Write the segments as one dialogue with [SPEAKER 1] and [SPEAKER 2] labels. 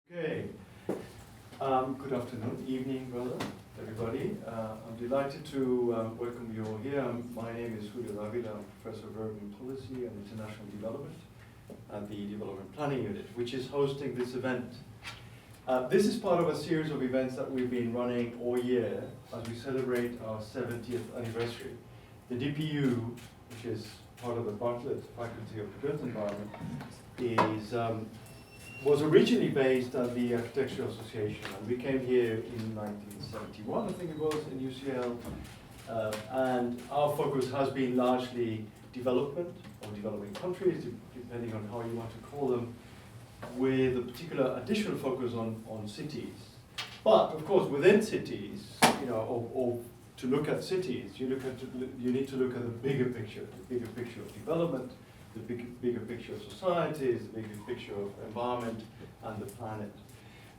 [SPEAKER 1] Okay, good afternoon, evening rather, everybody. I'm delighted to welcome you all here. My name is Julio Davila. I'm Professor of Urban Policy and International Development at the Development Planning Unit, which is hosting this event. This is part of a series of events that we've been running all year as we celebrate our 70th anniversary. The DPU, which is part of the Bartlett Faculty of the Built Environment, was originally based at the Architectural Association, and we came here in 1971, I think it was, in UCL, and our focus has been largely development or developing countries, depending on how you want to call them, with a particular additional focus on cities. But of course, within cities, or to look at cities, you need to look at the bigger picture of development, the bigger picture of societies, the bigger picture of environment and the planet.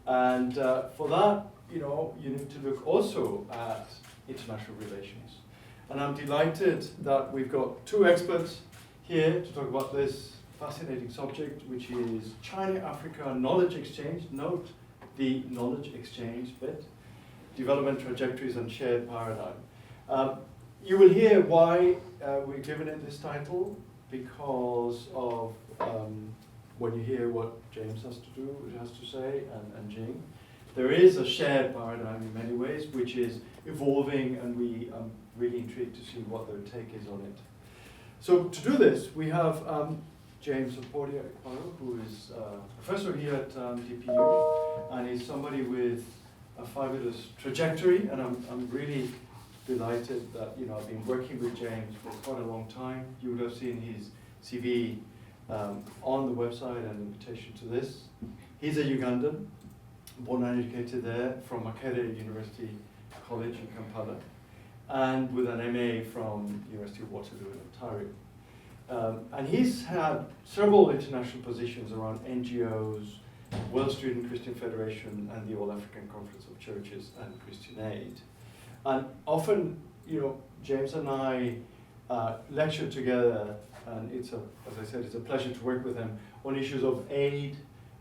[SPEAKER 1] And for that, you need to look also at international relations. And I'm delighted that we've got two experts here to talk about this fascinating subject, which is China-Africa knowledge exchange. Note the knowledge exchange bit, development trajectories and shared paradigm. You will hear why we've given it this title, because of when you hear what James has to say, and Jing. There is a shared paradigm in many ways, which is evolving, and I'm really intrigued to see what their take is on it. So to do this, we have James Portia, who is a professor here at DPU, and he's somebody with a fabulous trajectory, and I'm really delighted that I've been working with James for quite a long time. You would have seen his CV on the website and invitation to this. He's a Ugandan, born and educated there from Makerere University College in Kampala, and with an MA from University of Waterloo in Ontario. And he's had several international positions around NGOs, World Student Christian Federation, and the All African Conference of Churches and Christian Aid. And often, James and I lecture together, and as I said, it's a pleasure to work with him on issues of aid,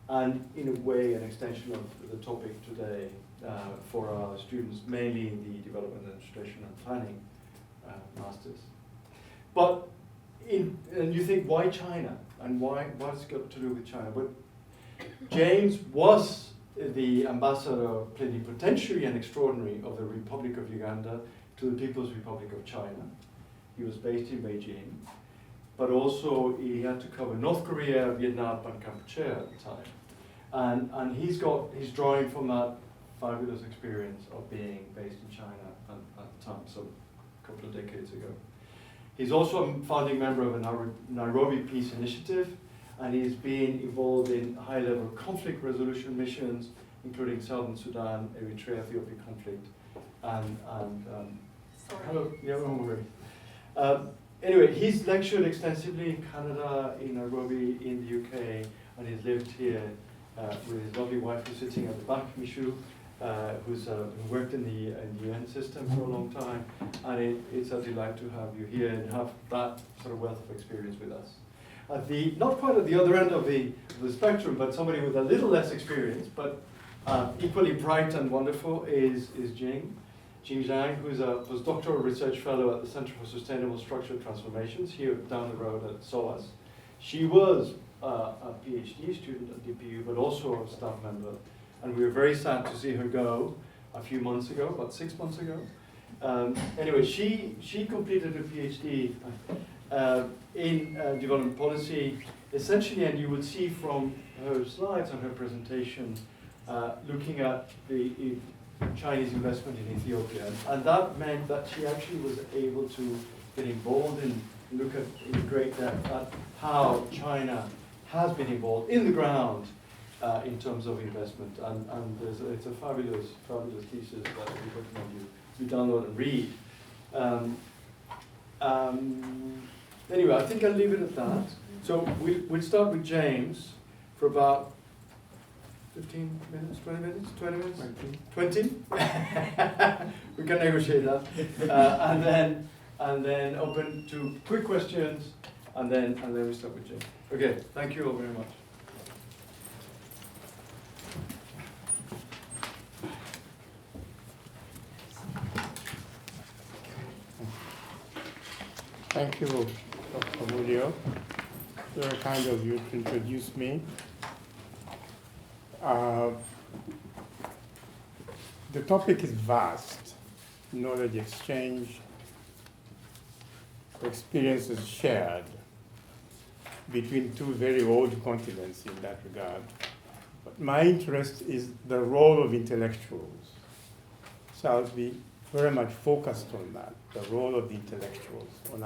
[SPEAKER 1] and in a way, an extension of the topic today for our students, mainly in the Development Administration and Planning Masters. But and you think, why China? And what's it got to do with China? But James was the ambassador plenipotentiary and extraordinary of the Republic of Uganda to the People's Republic of China. He was based in Beijing, but also he had to cover North Korea, Vietnam, and Cambodia at the time. And he's drawing from that fabulous experience of being based in China at the time, so a couple of decades ago. He's also a founding member of a Nairobi Peace Initiative, and he's been involved in high-level conflict resolution missions, including Southern Sudan, Eritrea, Ethiopia conflict, and hello, yeah, don't worry. Anyway, he's lectured extensively in Canada, in Nairobi, in the UK, and he's lived here with his lovely wife, who's sitting at the back, Mishu, who worked in the UN system for a long time, and it's a delight to have you here and have that sort of wealth of experience with us. Not quite at the other end of the spectrum, but somebody with a little less experience, but equally bright and wonderful is Jing Zhang, who's a postdoctoral research fellow at the Center for Sustainable Structural Transformations here down the road at SOAS. She was a PhD student at DPU, but also a staff member, and we were very sad to see her go a few months ago, about 6 months ago. Anyway, she completed her PhD in development policy, essentially, and you will see from her slides and her presentation, looking at the Chinese investment in Ethiopia. And that meant that she actually was able to get involved and look at in great depth at how China has been involved in the ground in terms of investment. And it's a fabulous thesis that we recommend you download and read. Anyway, I think I'll leave it at that. So we'll start with James for about 15 minutes, 20 minutes, 20 minutes? 20? We can negotiate that. And then open to quick questions, and then we start with James. Okay, thank you all very much.
[SPEAKER 2] Thank you, Dr. Julio. Very kind of you to introduce me. The topic is vast. Knowledge exchange, experiences shared between two very old continents in that regard. But my interest is the role of intellectuals. So I'll be very much focused on that, the role of the intellectuals in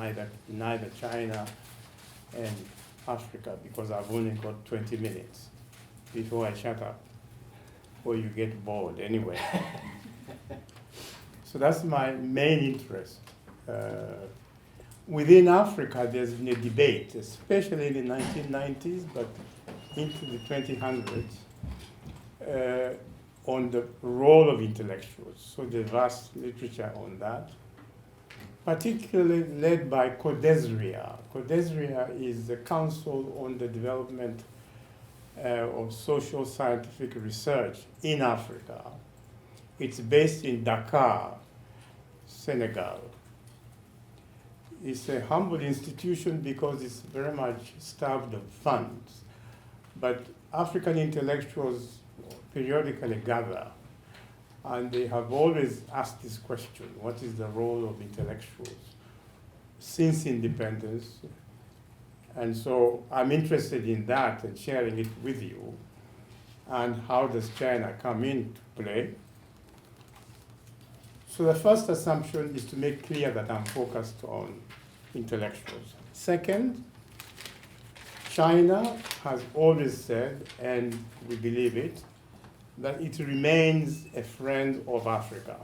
[SPEAKER 2] either China and Africa, because I've only got 20 minutes before I shut up, or you get bored anyway. So that's my main interest. Within Africa, there's been a debate, especially in the 1990s, but into the 2000s, on the role of intellectuals. So there's vast literature on that, particularly led by CODESRIA. CODESRIA is the Council on the Development of Social Scientific Research in Africa. It's based in Dakar, Senegal. It's a humble institution because it's very much starved of funds. But African intellectuals periodically gather, and they have always asked this question: what is the role of intellectuals since independence? And so I'm interested in that and sharing it with you. And how does China come into play? So the first assumption is to make clear that I'm focused on intellectuals. Second, China has always said, and we believe it, that it remains a friend of Africa.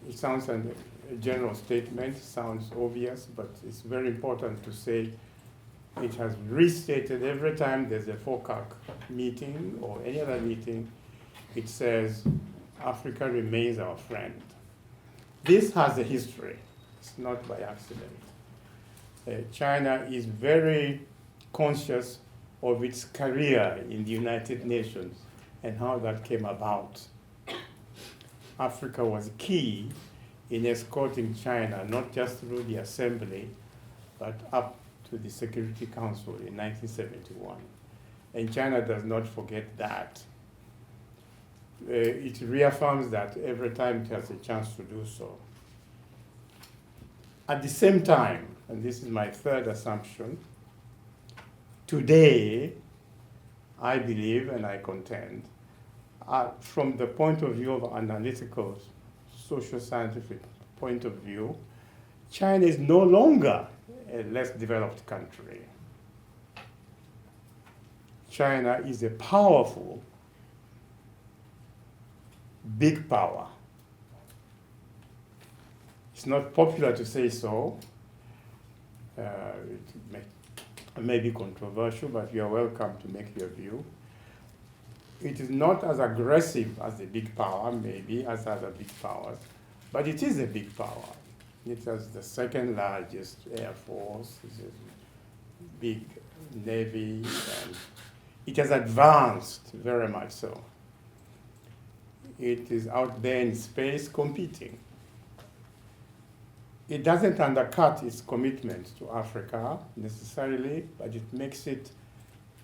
[SPEAKER 2] It sounds a general statement, sounds obvious, but it's very important to say it has restated every time there's a FOCAC meeting or any other meeting, it says Africa remains our friend. This has a history. It's not by accident. China is very conscious of its career in the United Nations and how that came about. Africa was key in escorting China, not just through the assembly, but up to the Security Council in 1971. And China does not forget that. It reaffirms that every time it has a chance to do so. At the same time, and this is my third assumption, today, I believe and I contend, from the point of view of analytical, social scientific point of view, China is no longer a less developed country. China is a powerful, big power. It's not popular to say so. It may be controversial, but you are welcome to make your view. It is not as aggressive as a big power, maybe, as other big powers, but it is a big power. It has the second largest air force, it's a big navy, and it has advanced very much so. It is out there in space competing. It doesn't undercut its commitment to Africa necessarily, but it makes it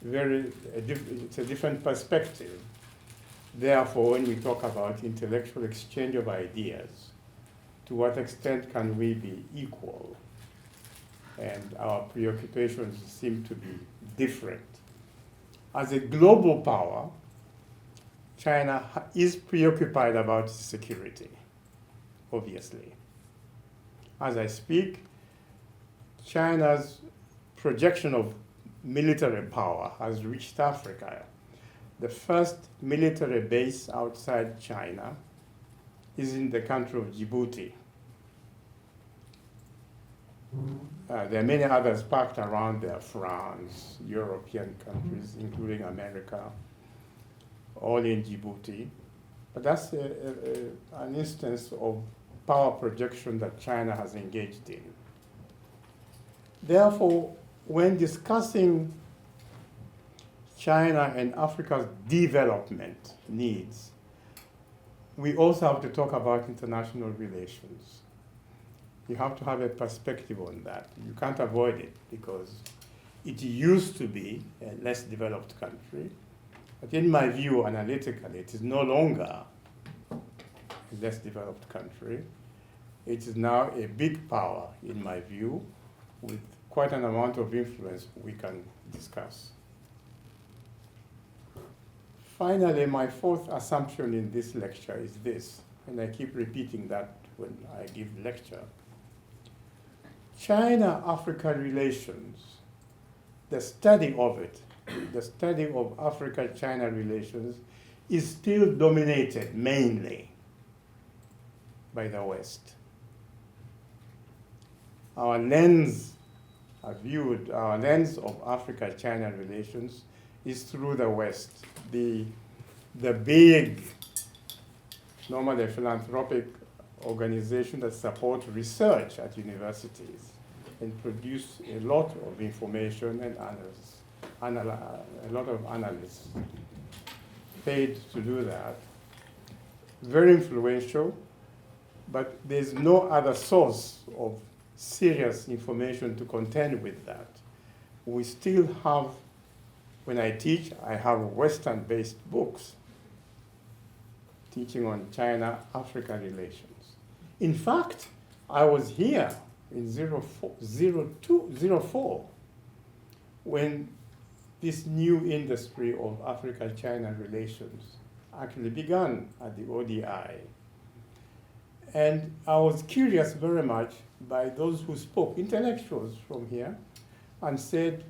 [SPEAKER 2] it's a different perspective. Therefore, when we talk about intellectual exchange of ideas, to what extent can we be equal? And our preoccupations seem to be different. As a global power, China is preoccupied about security, obviously. As I speak, China's projection of military power has reached Africa. The first military base outside China is in the country of Djibouti. There are many others parked around there, France, European countries, including America, all in Djibouti. But that's an instance of power projection that China has engaged in. Therefore, when discussing China and Africa's development needs, we also have to talk about international relations. You have to have a perspective on that. You can't avoid it because it used to be a less developed country. But in my view, analytically, it is no longer a less developed country. It is now a big power, in my view, with quite an amount of influence we can discuss. Finally, my fourth assumption in this lecture is this, and I keep repeating that when I give lecture. China-Africa relations, the study of it, the study of Africa-China relations is still dominated mainly by the West. Our lens of Africa-China relations is through the West. The big, normally philanthropic organization that support research at universities and produce a lot of information and a lot of analysts paid to do that. Very influential, but there's no other source of serious information to contend with that. We still have, when I teach, I have Western-based books teaching on China-Africa relations. In fact, I was here in 04 when this new industry of Africa-China relations actually began at the ODI. And I was curious very much by those who spoke, intellectuals from here, and said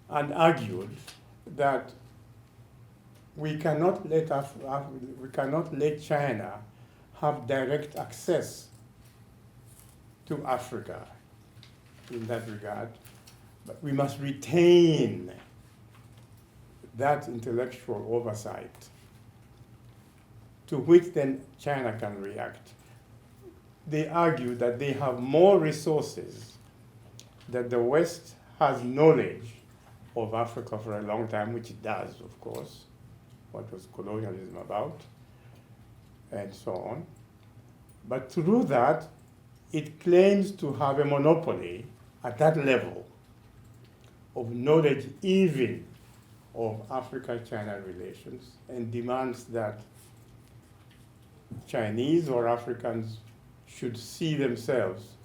[SPEAKER 2] and argued that we cannot let China have direct access to Africa in that regard, but we must retain that intellectual oversight to which then China can react. They argue that they have more resources, that the West has knowledge of Africa for a long time, which it does, of course, what was colonialism about, and so on. But through that, it claims to have a monopoly at that level of knowledge even of Africa-China relations, and demands that Chinese or Africans should see themselves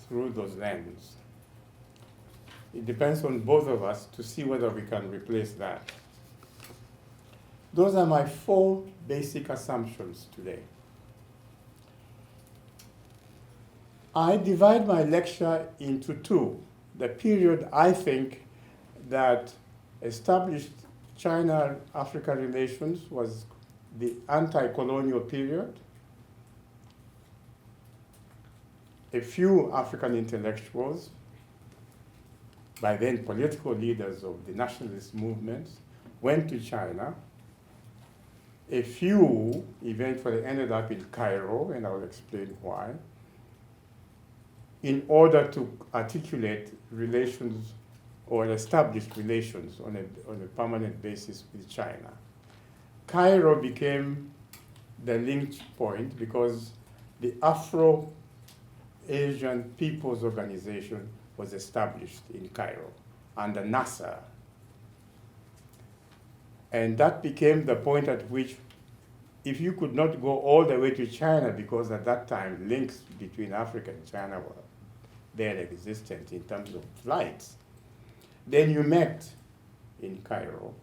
[SPEAKER 2] through those lenses. It depends on both of us to see whether we can replace that. Those are my four basic assumptions today. I divide my lecture into two. The period I think that established China-Africa relations was the anti-colonial period. A few African intellectuals, by then political leaders of the nationalist movements, went to China. A few eventually ended up in Cairo, and I'll explain why, in order to articulate relations or establish relations on a permanent basis with China. Cairo became the link point because the Afro-Asian People's Organization was established in Cairo under Nasser. And that became the point at which, if you could not go all the way to China, because at that time links between Africa and China were there existent in terms of flights, then you met in Cairo.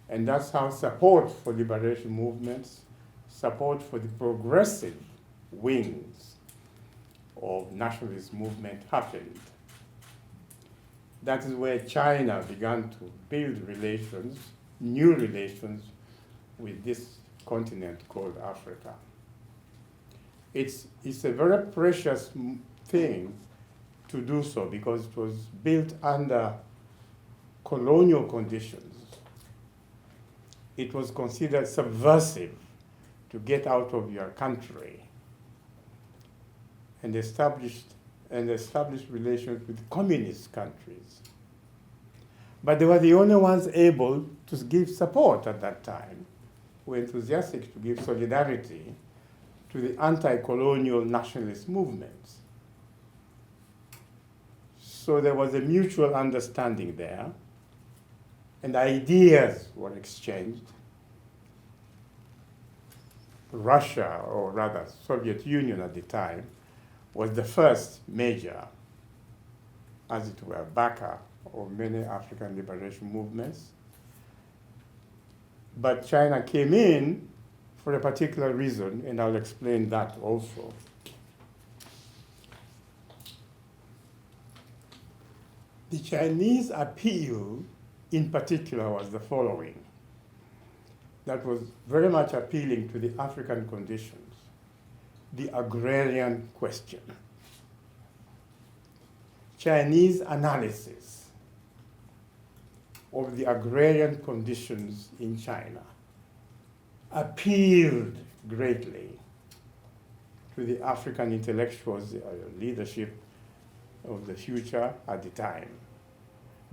[SPEAKER 2] And that's how support for liberation movements, support for the progressive wings of nationalist movement happened. That is where China began to build relations, new relations, with this continent called Africa. It's a very precious thing to do so because it was built under colonial conditions. It was considered subversive to get out of your country and establish relations with communist countries. But they were the only ones able to give support at that time, were enthusiastic to give solidarity to the anti-colonial nationalist movements. So there was a mutual understanding there, and ideas were exchanged. Russia, or rather Soviet Union at the time, was the first major, as it were, backer of many African liberation movements. But China came in for a particular reason, and I'll explain that also. The Chinese appeal, in particular, was the following. That was very much appealing to the African conditions, the agrarian question. Chinese analysis of the agrarian conditions in China appealed greatly to the African intellectuals, leadership of the future at the time,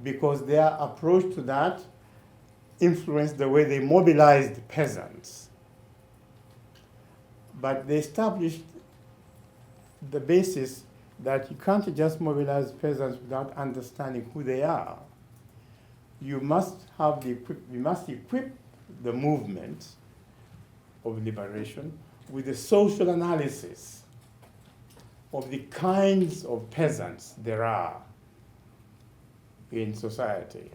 [SPEAKER 2] because their approach to that influenced the way they mobilized peasants. But they established the basis that you can't just mobilize peasants without understanding who they are. You must equip the movement of liberation with a social analysis of the kinds of peasants there are in society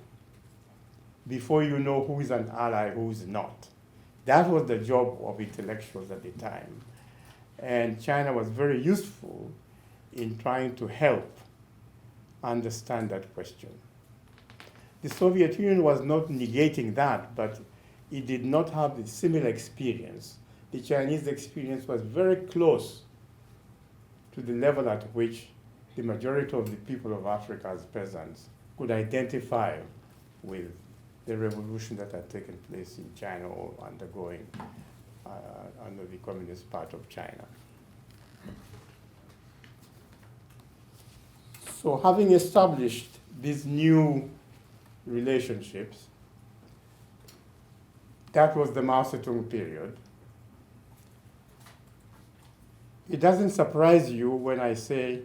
[SPEAKER 2] before you know who is an ally, who is not. That was the job of intellectuals at the time. And China was very useful in trying to help understand that question. The Soviet Union was not negating that, but it did not have the similar experience. The Chinese experience was very close to the level at which the majority of the people of Africa as peasants could identify with the revolution that had taken place in China or undergoing under the Communist Party of China. So having established these new relationships, that was the Mao Zedong period. It doesn't surprise you when I say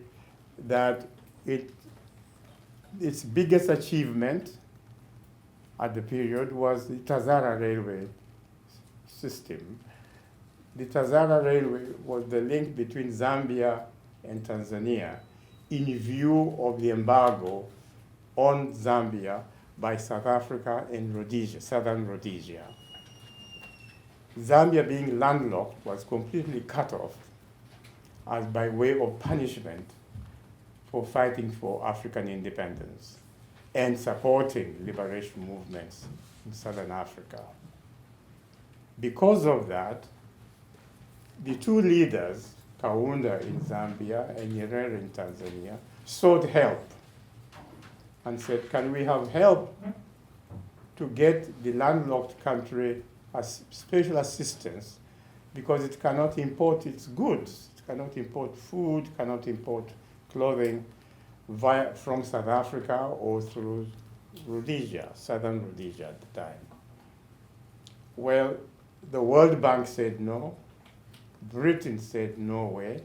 [SPEAKER 2] that its biggest achievement at the period was the Tazara railway system. The Tazara railway was the link between Zambia and Tanzania in view of the embargo on Zambia by South Africa and Rhodesia, southern Rhodesia. Zambia, being landlocked, was completely cut off as by way of punishment for fighting for African independence and supporting liberation movements in southern Africa. Because of that, the two leaders, Kaunda in Zambia and Nyerere in Tanzania, sought help and said, can we have help to get the landlocked country as special assistance, because it cannot import its goods, it cannot import food, cannot import clothing from South Africa or through Rhodesia, southern Rhodesia at the time. Well, the World Bank said no, Britain said no way,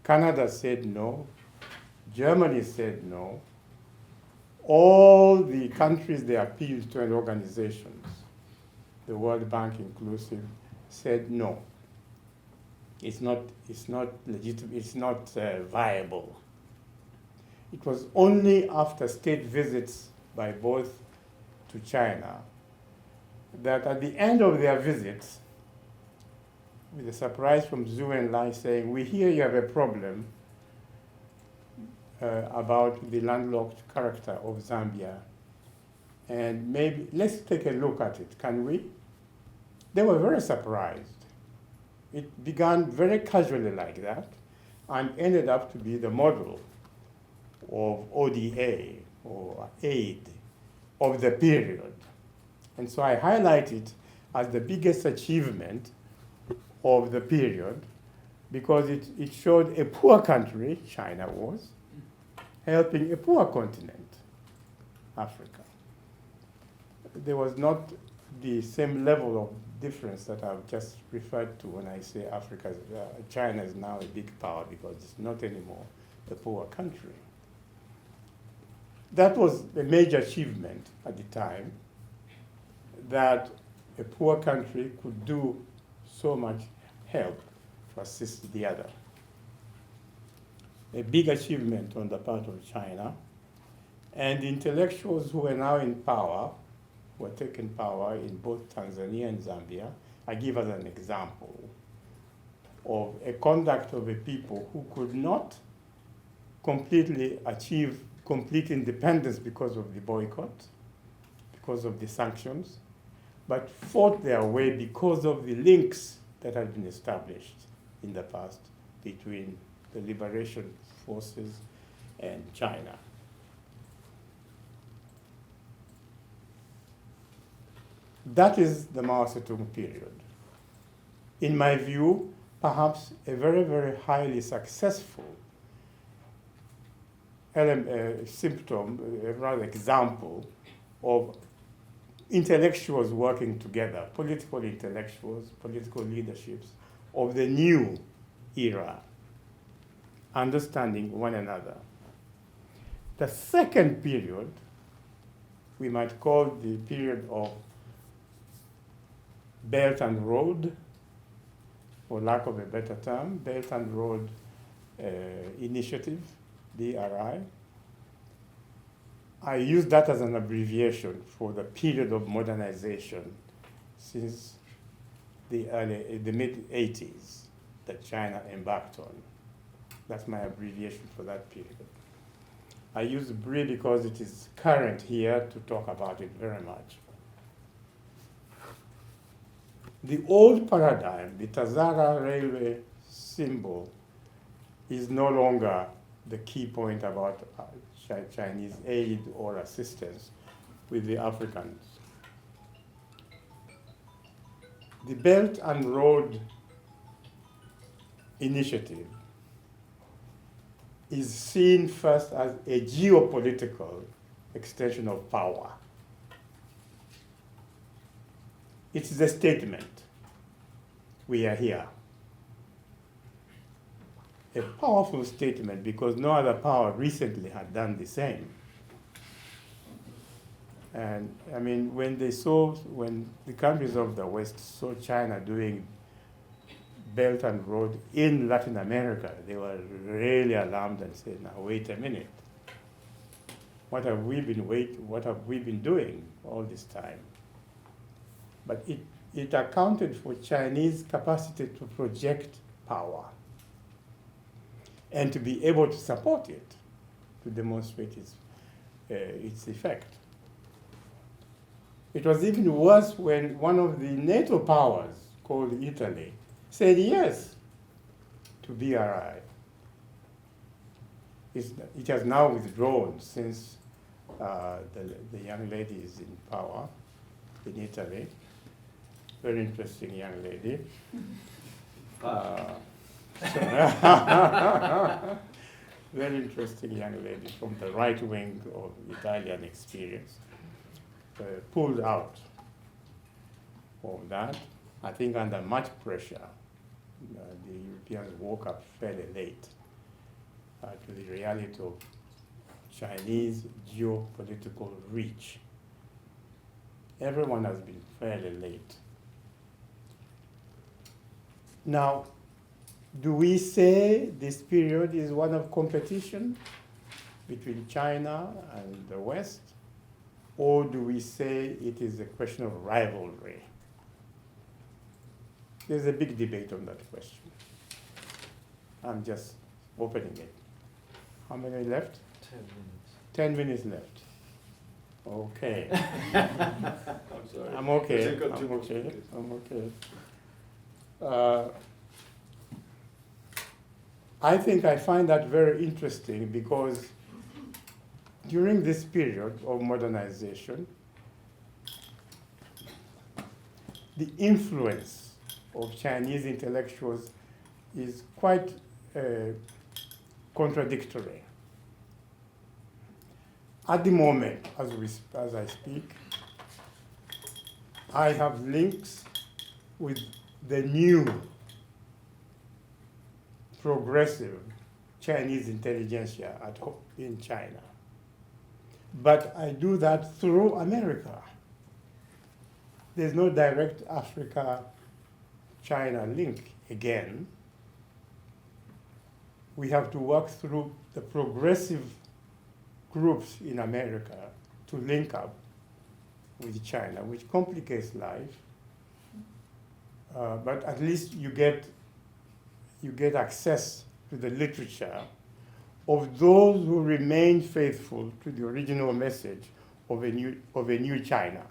[SPEAKER 2] Canada said no, Germany said no. All the countries they appealed to and organizations, the World Bank inclusive, said no. It's not legitimate, it's not viable. It was only after state visits by both to China that at the end of their visits, with a surprise from Zhou Enlai saying, we hear you have a problem about the landlocked character of Zambia, and maybe let's take a look at it, can we? They were very surprised. It began very casually like that and ended up to be the model of ODA or aid of the period. And so I highlight it as the biggest achievement of the period because it showed a poor country, China was, helping a poor continent, Africa. There was not the same level of difference that I've just referred to when I say China is now a big power because it's not anymore a poor country. That was a major achievement at the time, that a poor country could do so much help to assist the other. A big achievement on the part of China, and intellectuals who are now in power, who are taking power in both Tanzania and Zambia. I give as an example of a conduct of a people who could not completely achieve complete independence because of the boycott, because of the sanctions, but fought their way because of the links that had been established in the past between the liberation forces and China. That is the Mao Zedong period. In my view, perhaps a very, very highly successful symptom, a rather example of intellectuals working together, political intellectuals, political leaderships of the new era, understanding one another. The second period, we might call the period of Belt and Road, for lack of a better term, Belt and Road Initiative, BRI. I use that as an abbreviation for the period of modernization since the mid-80s that China embarked on. That's my abbreviation for that period. I use BRI because it is current here to talk about it very much. The old paradigm, the Tazara railway symbol, is no longer the key point about Chinese aid or assistance with the Africans. The Belt and Road Initiative is seen first as a geopolitical extension of power. It is a statement. We are here. A powerful statement because no other power recently had done the same. And I mean, when the countries of the West saw China doing Belt and Road in Latin America, they were really alarmed and said, now wait a minute. What have we been doing all this time? But it accounted for Chinese capacity to project power and to be able to support it, to demonstrate its effect. It was even worse when one of the NATO powers, called Italy, said yes to BRI. It has now withdrawn since the young lady is in power in Italy. Very interesting young lady. Very interesting young lady from the right wing of Italian experience. Pulled out of that, I think under much pressure. The Europeans woke up fairly late to the reality of Chinese geopolitical reach. Everyone has been fairly late. Now, do we say this period is one of competition between China and the West? Or do we say it is a question of rivalry? There's a big debate on that question. I'm just opening it. How many left?
[SPEAKER 1] 10 minutes.
[SPEAKER 2] 10 minutes left. Okay.
[SPEAKER 1] I'm sorry.
[SPEAKER 2] I'm okay.
[SPEAKER 1] You've got two
[SPEAKER 2] I'm
[SPEAKER 1] more
[SPEAKER 2] okay.
[SPEAKER 1] speakers.
[SPEAKER 2] I'm okay. I think I find that very interesting because during this period of modernization, the influence of Chinese intellectuals is quite contradictory. At the moment, as I speak, I have links with the new progressive Chinese intelligentsia at home in China. But I do that through America. There's no direct Africa-China link again. We have to work through the progressive groups in America to link up with China, which complicates life. But at least you get access to the literature of those who remain faithful to the original message of a new China,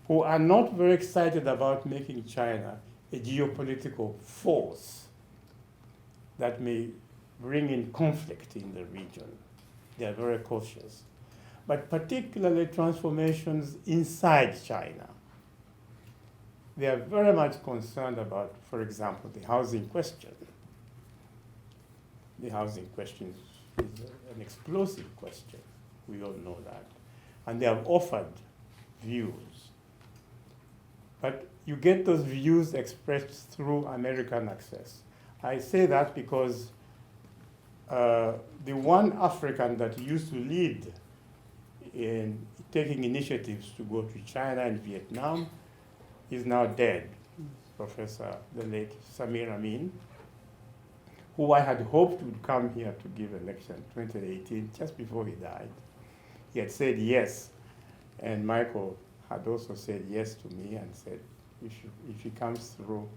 [SPEAKER 2] who are not very excited about making China a geopolitical force that may bring in conflict in the region. They are very cautious. But particularly transformations inside China. They are very much concerned about, for example, the housing question. The housing question is an explosive question. We all know that. And they have offered views. But you get those views expressed through American access. I say that because the one African that used to lead in taking initiatives to go to China and Vietnam is now dead, Professor, the late Samir Amin, who I had hoped would come here to give a lecture in 2018, just before he died. He had said yes, and Michael had also said yes to me and said, if he comes through,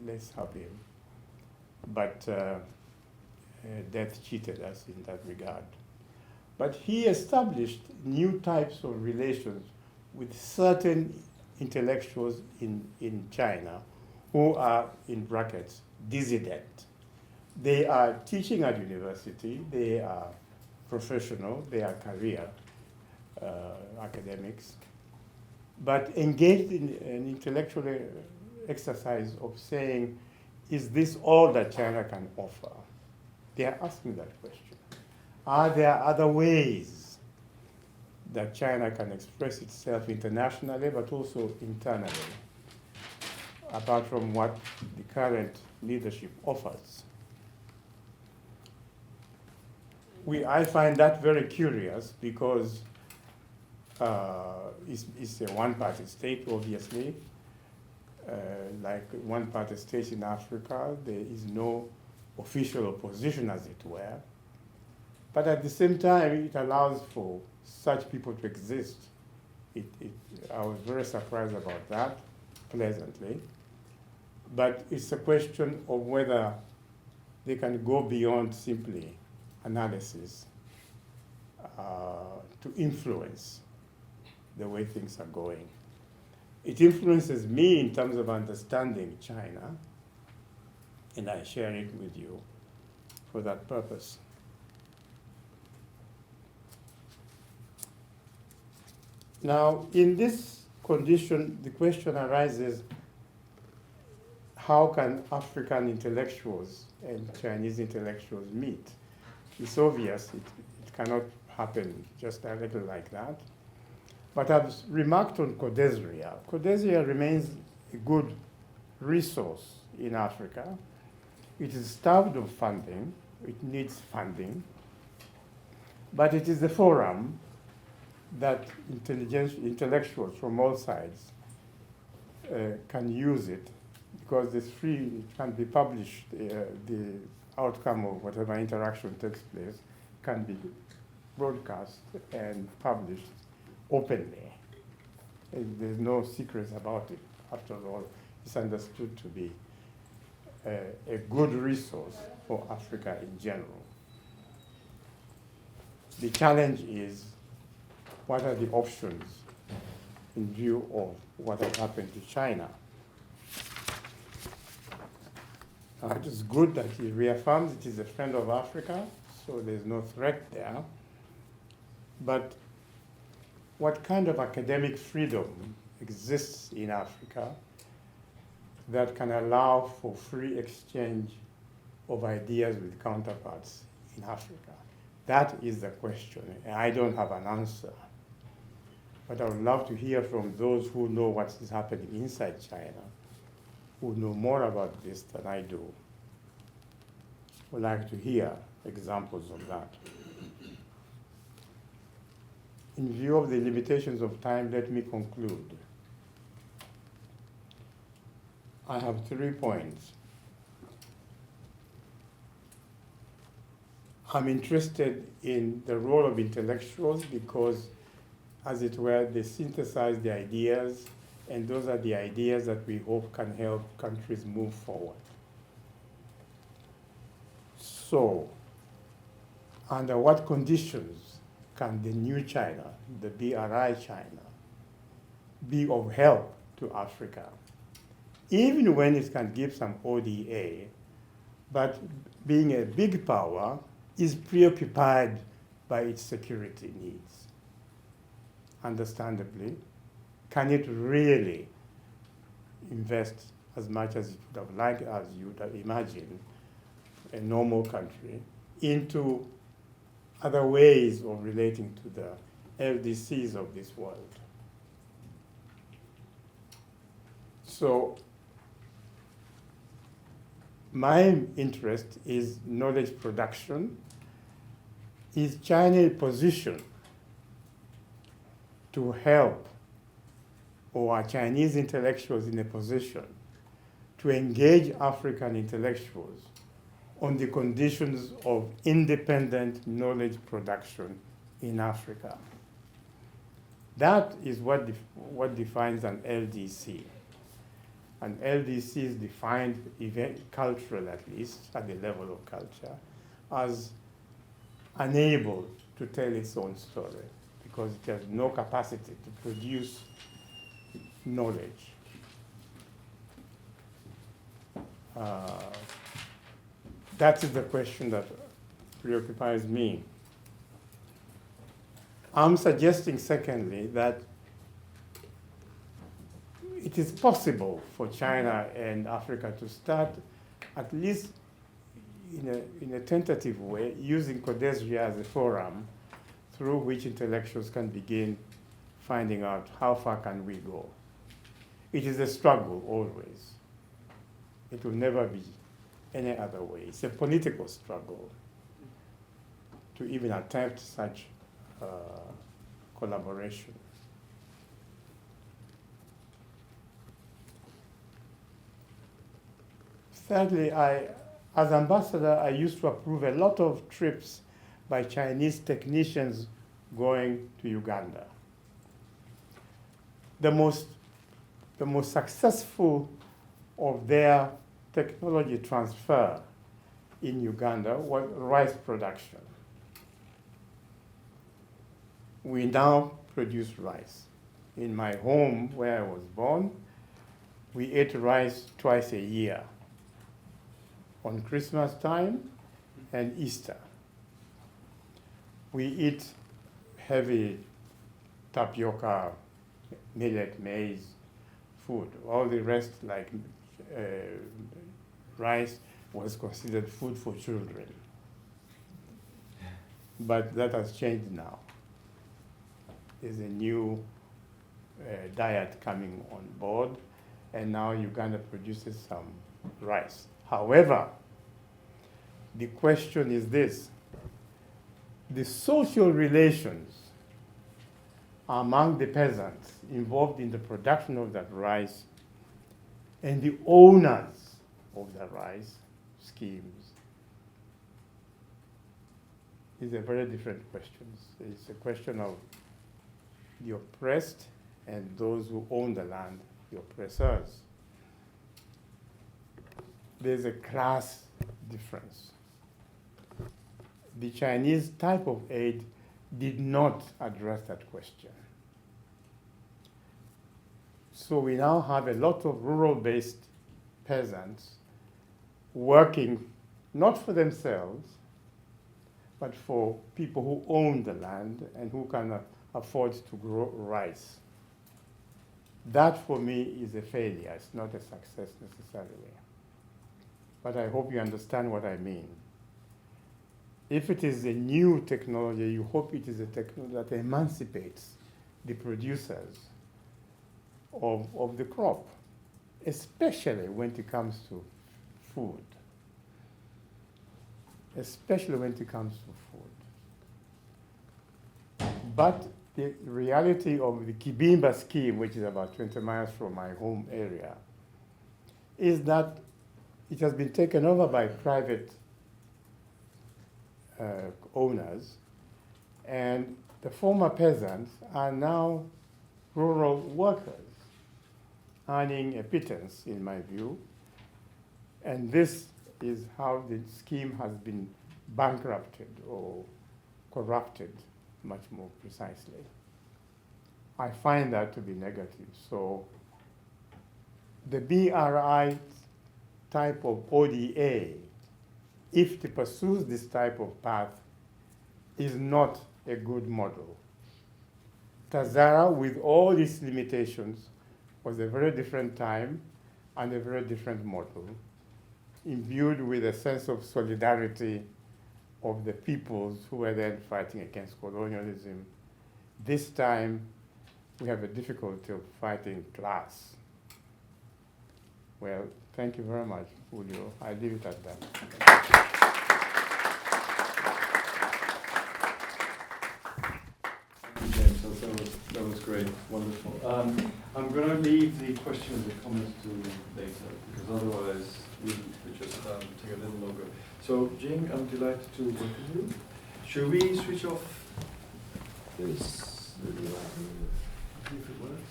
[SPEAKER 2] let's have him. But death cheated us in that regard. But he established new types of relations with certain intellectuals in China who are, in brackets, dissident. They are teaching at university, they are professional, they are career academics, but engaged in an intellectual exercise of saying, is this all that China can offer? They are asking that question. Are there other ways that China can express itself internationally, but also internally, apart from what the current leadership offers? I find that very curious because it's a one-party state, obviously. Like one-party states in Africa, there is no official opposition, as it were. But at the same time, it allows for such people to exist. I was very surprised about that, pleasantly. But it's a question of whether they can go beyond simply analysis to influence the way things are going. It influences me in terms of understanding China, and I share it with you for that purpose. Now, in this condition, the question arises, how can African intellectuals and Chinese intellectuals meet? It's obvious it cannot happen just a little like that. But I've remarked on Codesria. Codesria remains a good resource in Africa. It is starved of funding. It needs funding. But it is a forum that intellectuals from all sides can use it because it's free. It can be published. The outcome of whatever interaction takes place can be broadcast and published openly. There's no secrets about it. After all, it's understood to be a good resource for Africa in general. The challenge is, what are the options in view of what has happened to China? It is good that he reaffirms it is a friend of Africa, so there's no threat there. But what kind of academic freedom exists in Africa that can allow for free exchange of ideas with counterparts in Africa? That is the question. I don't have an answer. But I would love to hear from those who know what is happening inside China, who know more about this than I do. Would like to hear examples of that. In view of the limitations of time, let me conclude. I have 3 points. I'm interested in the role of intellectuals because, as it were, they synthesize the ideas, and those are the ideas that we hope can help countries move forward. So, under what conditions can the new China, the BRI China, be of help to Africa? Even when it can give some ODA, but being a big power is preoccupied by its security needs. Understandably, can it really invest as much as it would have liked, as you would have imagined, a normal country, into other ways of relating to the LDCs of this world? So, my interest is knowledge production. Is China in a position to help, or are Chinese intellectuals in a position to engage African intellectuals on the conditions of independent knowledge production in Africa? That is what defines an LDC. An LDC is defined, cultural at least, at the level of culture, as unable to tell its own story because it has no capacity to produce knowledge. That is the question that preoccupies me. I'm suggesting, secondly, that it is possible for China and Africa to start, at least in a tentative way, using Codesria as a forum through which intellectuals can begin finding out how far can we go. It is a struggle always. It will never be any other way. It's a political struggle to even attempt such collaboration. Thirdly, as ambassador, I used to approve a lot of trips by Chinese technicians going to Uganda. The most successful of their technology transfer in Uganda was rice production. We now produce rice. In my home where I was born, we ate rice twice a year, on Christmas time and Easter. We eat heavy tapioca, millet, maize food. All the rest, like rice, was considered food for children. But that has changed now. There's a new diet coming on board, and now Uganda produces some rice. However, the question is this: the social relations among the peasants involved in the production of that rice and the owners of the rice schemes is a very different question. It's a question of the oppressed and those who own the land, the oppressors. There's a class difference. The Chinese type of aid did not address that question. So we now have a lot of rural-based peasants working not for themselves, but for people who own the land and who can afford to grow rice. That, for me, is a failure. It's not a success necessarily. But I hope you understand what I mean. If it is a new technology, you hope it is a technology that emancipates the producers of the crop, especially when it comes to food. Especially when it comes to food. But the reality of the Kibimba scheme, which is about 20 miles from my home area, is that it has been taken over by private owners, and the former peasants are now rural workers, earning a pittance, in my view. And this is how the scheme has been bankrupted or corrupted, much more precisely. I find that to be negative. So the BRI type of ODA, if it pursues this type of path, is not a good model. Tazara, with all its limitations, was a very different time and a very different model, imbued with a sense of solidarity of the peoples who were then fighting against colonialism. This time, we have a difficulty of fighting class. Well, thank you very much, Julio. I leave it at that.
[SPEAKER 1] James, that was great, wonderful. I'm going to leave the questions and comments to later, because otherwise we just take a little longer. So, Jing, I'm delighted to welcome you. Should we switch off this video? See if it works?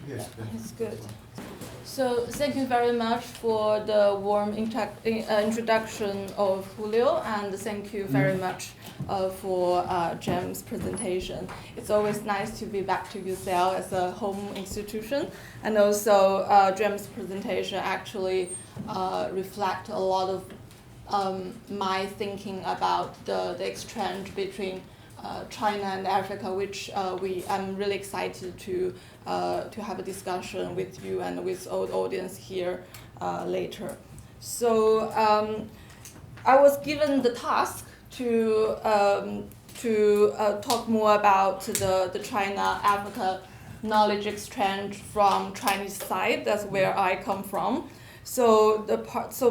[SPEAKER 1] Yes.
[SPEAKER 3] It's good. So thank you very much for the warm introduction of Julio, and thank you very much for James' presentation. It's always nice to be back to UCL as a home institution, and also James' presentation actually reflect a lot of my thinking about the exchange between China and Africa, which I'm really excited to have a discussion with you and with all the audience here later. So I was given the task to talk more about the China-Africa knowledge exchange from Chinese side. That's where I come from. So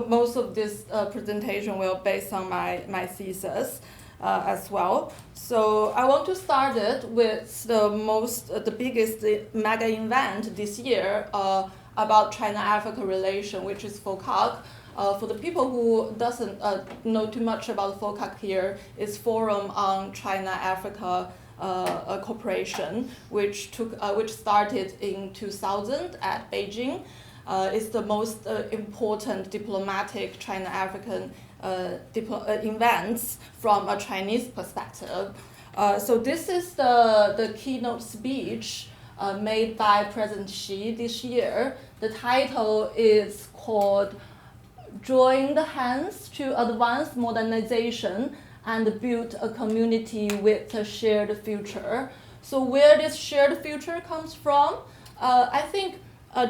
[SPEAKER 3] most of this presentation will based on my thesis. As well. So I want to start it with the biggest mega event this year about China-Africa relation, which is FOCAC. For the people who doesn't know too much about FOCAC here, is Forum on China-Africa Cooperation, which started in 2000 at Beijing. It's the most important diplomatic China-African events from a Chinese perspective. So this is the keynote speech made by President Xi this year. The title is called Join the Hands to Advance Modernization and Build a Community with a Shared Future. So where this shared future comes from, I think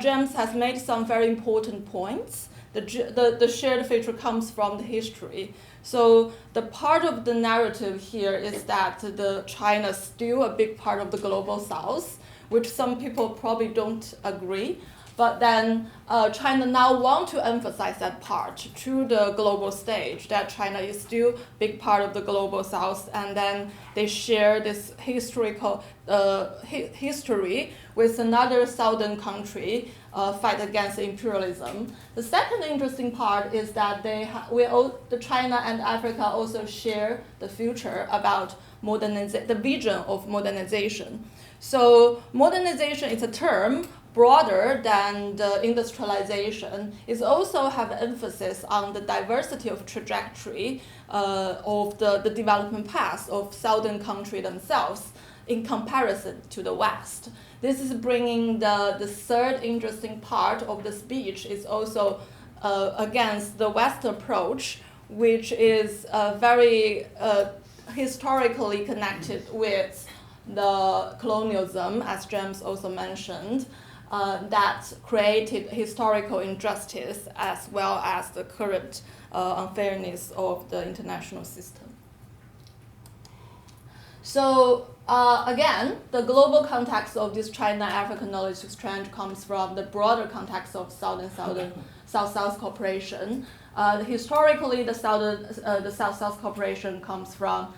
[SPEAKER 3] James has made some very important points. The shared future comes from the history. So the part of the narrative here is that China is still a big part of the global south, which some people probably don't agree. But then China now want to emphasize that part to the global stage, that China is still a big part of the global south, and then they share this historical history with another southern country fight against imperialism. The second interesting part is that the China and Africa also share the future about the vision of modernization. So modernization is a term broader than the industrialization. It also have emphasis on the diversity of trajectory of the development path of southern countries themselves in comparison to the West. This is bringing the third interesting part of the speech is also against the West approach, which is very historically connected with the colonialism, as James also mentioned, that created historical injustice as well as the current unfairness of the international system. So again, the global context of this China-African knowledge exchange comes from the broader context of South-South cooperation. Historically, the South-South cooperation comes from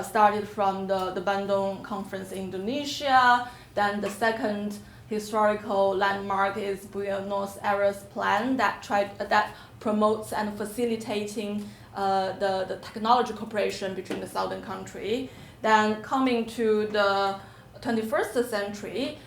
[SPEAKER 3] started from the Bandung Conference in Indonesia. Then the second historical landmark is Buenos Aires Plan that promotes and facilitating the technology cooperation between the southern country. Then coming to the 21st century,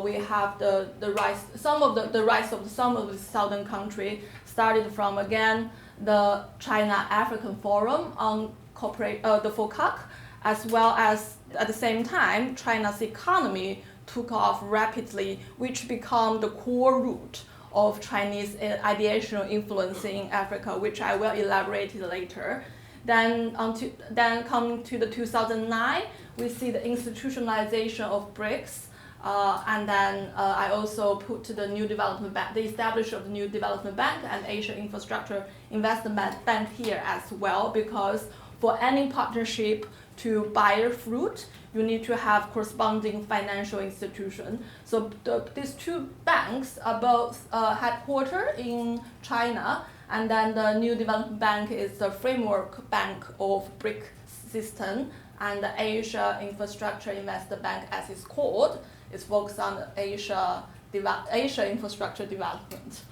[SPEAKER 3] we have the rise of some of the southern country started from again the China-African Forum on the FOCAC, as well as at the same time China's economy took off rapidly, which became the core root of Chinese ideational influence in Africa, which I will elaborate later. Then coming to the 2009, we see the institutionalization of BRICS, and then I also put the new development bank, the establishment of the new development bank and Asia Infrastructure Investment Bank here as well, because for any partnership to bear fruit, you need to have corresponding financial institution. So these two banks are both headquartered in China, and then the new development bank is the framework bank of BRIC system, and the Asia Infrastructure Investment Bank, as it's called, is focused on Asia infrastructure development.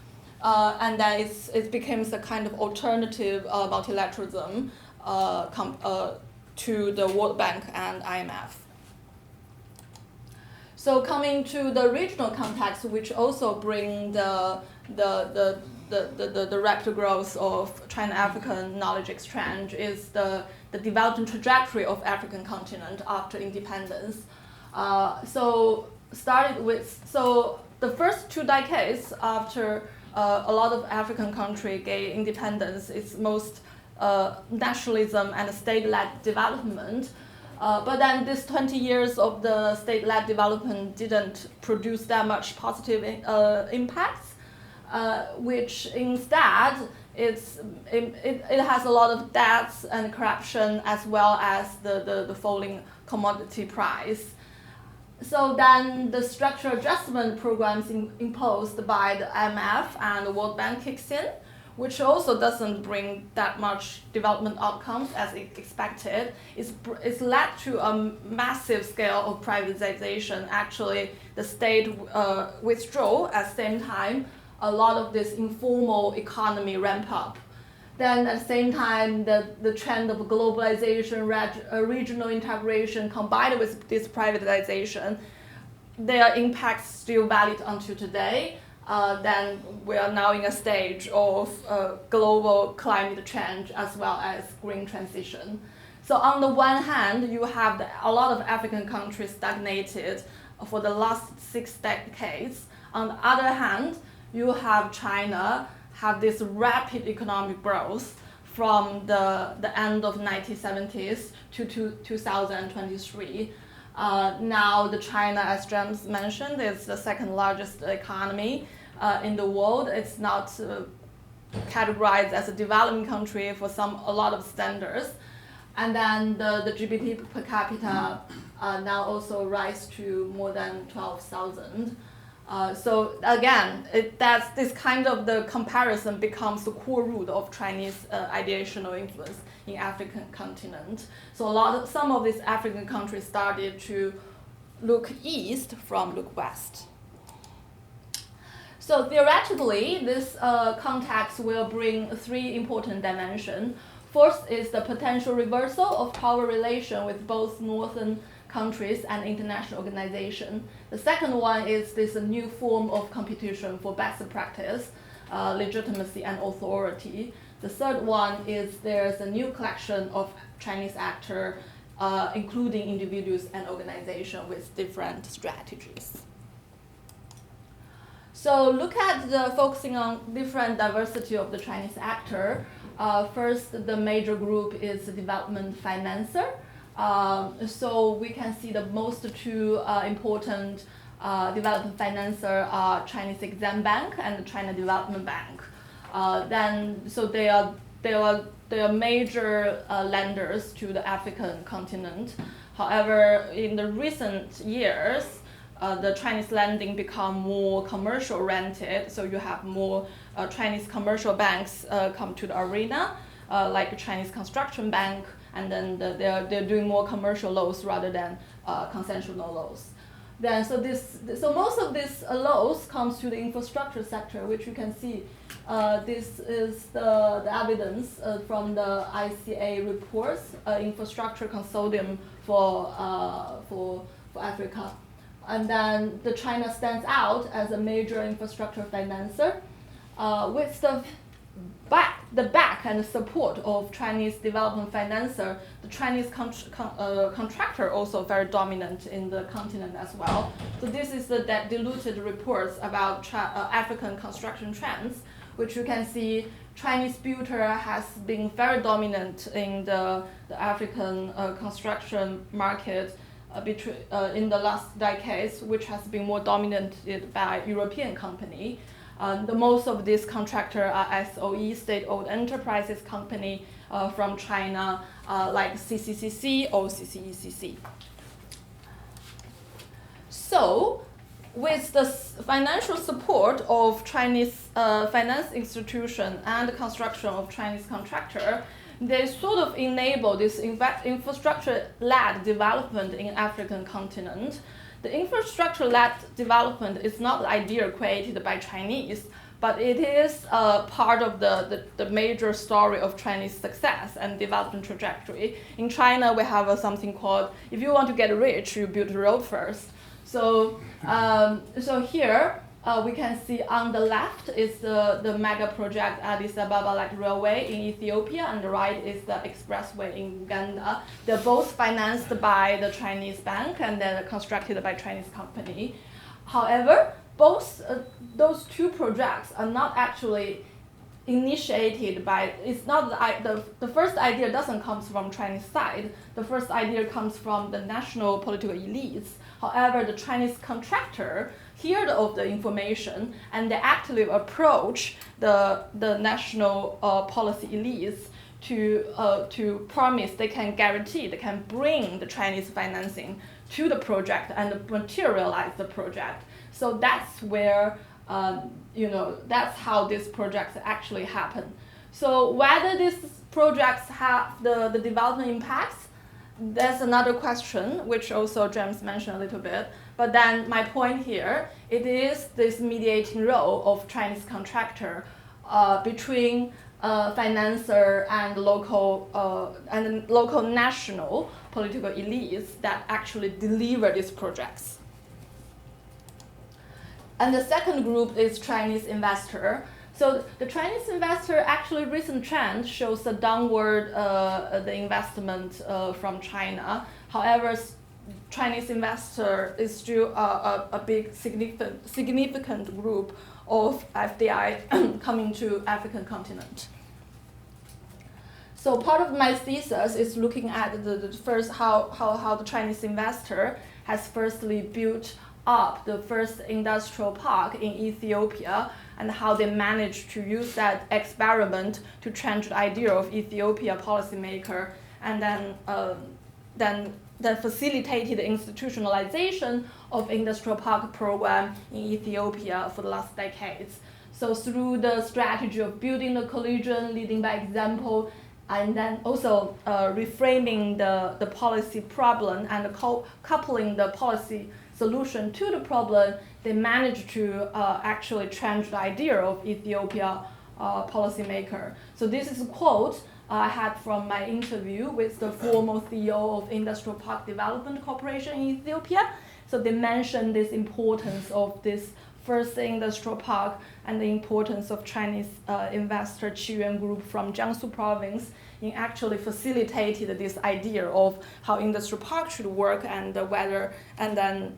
[SPEAKER 3] And then it becomes a kind of alternative multilateralism to the World Bank and IMF. So coming to the regional context, which also bring the rapid growth of China-African knowledge exchange, is the development trajectory of African continent after independence. So the first 2 decades after a lot of African countries gained independence, it's most nationalism and state-led development. But then this 20 years of the state-led development didn't produce that much positive impacts, which instead it has a lot of debts and corruption, as well as the falling commodity price. So then the structural adjustment programs imposed by the IMF and the World Bank kicks in, which also doesn't bring that much development outcomes as expected. It's led to a massive scale of privatization. Actually, the state withdrew at the same time. A lot of this informal economy ramp up. Then at the same time, the trend of globalization, regional integration combined with this privatization, their impacts still valid until today. Then we are now in a stage of global climate change as well as green transition. So on the one hand, you have a lot of African countries stagnated for the last 6 decades. On the other hand, you have China have this rapid economic growth from the end of 1970s to 2023. Now the China, as James mentioned, is the second largest economy in the world. It's not categorized as a developing country for a lot of standards. And then the GDP per capita now also rise to more than 12,000. So again, that's this kind of the comparison becomes the core root of Chinese ideational influence in African continent. So some of these African countries started to look east from look west. So theoretically, this context will bring 3 important dimensions. First is the potential reversal of power relation with both northern countries and international organizations. The second one is this new form of competition for best practice, legitimacy and authority. The third one is there's a new collection of Chinese actors, including individuals and organizations with different strategies. So look at focusing on different diversity of the Chinese actor. First, the major group is the development financer. So we can see the most 2 important development financer are Chinese Exim Bank and the China Development Bank. So they are they are major lenders to the African continent. However, in the recent years, the Chinese lending become more commercial oriented, so you have more Chinese commercial banks come to the arena, like the Chinese Construction Bank, and then they're doing more commercial loans rather than conventional loans. Then, so most of these loans comes to the infrastructure sector, which you can see. This is the evidence from the ICA reports, Infrastructure Consortium for Africa. And then China stands out as a major infrastructure financer with the back and the support of Chinese development financer. The Chinese contractor also very dominant in the continent as well. So this is the diluted reports about African construction trends, which you can see Chinese builder has been very dominant in the African construction market in the last decades, which has been more dominated by European company. The most of these contractors are SOE, state-owned enterprises company from China, like CCCC or CCECC. So, with the financial support of Chinese finance institution and the construction of Chinese contractor, they sort of enable this infrastructure-led development in African continent. The infrastructure-led development is not the idea created by Chinese, but it is part of the major story of Chinese success and development trajectory. In China, we have something called, if you want to get rich, you build the road first. So, so here, we can see on the left is the mega project Addis Ababa Light Railway in Ethiopia, and the right is the expressway in Uganda. They're both financed by the Chinese bank and they're constructed by Chinese company. However, both those two projects are not actually initiated by, it's not the first idea doesn't come from Chinese side. The first idea comes from the national political elites. However, the Chinese contractor heard of the information and they actively approach the national policy elites to promise they can guarantee, they can bring the Chinese financing to the project and materialize the project. So that's where, that's how these projects actually happen. So whether these projects have the development impacts, that's another question, which also James mentioned a little bit. But then my point here, it is this mediating role of Chinese contractor between financer and local national political elites that actually deliver these projects. And the second group is Chinese investor. So the Chinese investor, actually recent trend shows a downward the investment from China. However, Chinese investor is still a big significant group of FDI coming to African continent. So part of my thesis is looking at the first how the Chinese investor has firstly built up the first industrial park in Ethiopia and how they managed to use that experiment to change the idea of Ethiopia policymaker and then facilitated the institutionalization of industrial park program in Ethiopia for the last decades. So through the strategy of building the collision, leading by example, and then also reframing the policy problem and coupling the policy solution to the problem, they managed to actually change the idea of Ethiopia policymaker. So this is a quote I had from my interview with the former CEO of Industrial Park Development Corporation in Ethiopia. So they mentioned this importance of this first industrial park and the importance of Chinese investor Qiyuan Group from Jiangsu province in actually facilitated this idea of how industrial park should work and whether and then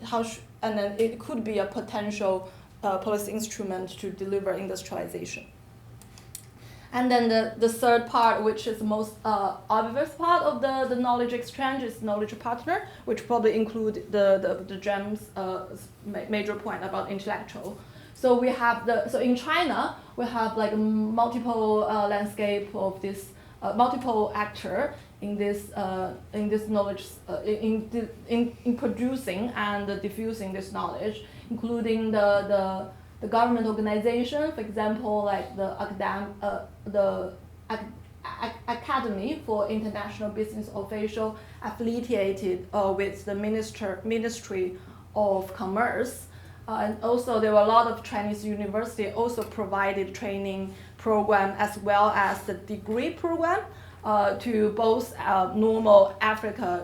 [SPEAKER 3] it could be a potential policy instrument to deliver industrialization. And then the third part, which is the most obvious part of the knowledge exchange, is knowledge partner, which probably include the James major point about intellectual. So we have so in China we have like multiple landscape of this multiple actor in this knowledge, in producing and diffusing this knowledge, including the government organization, for example, like the Academy for International Business Official affiliated with the Ministry of Commerce. And also there were a lot of Chinese universities also provided training program as well as the degree program to both normal Africa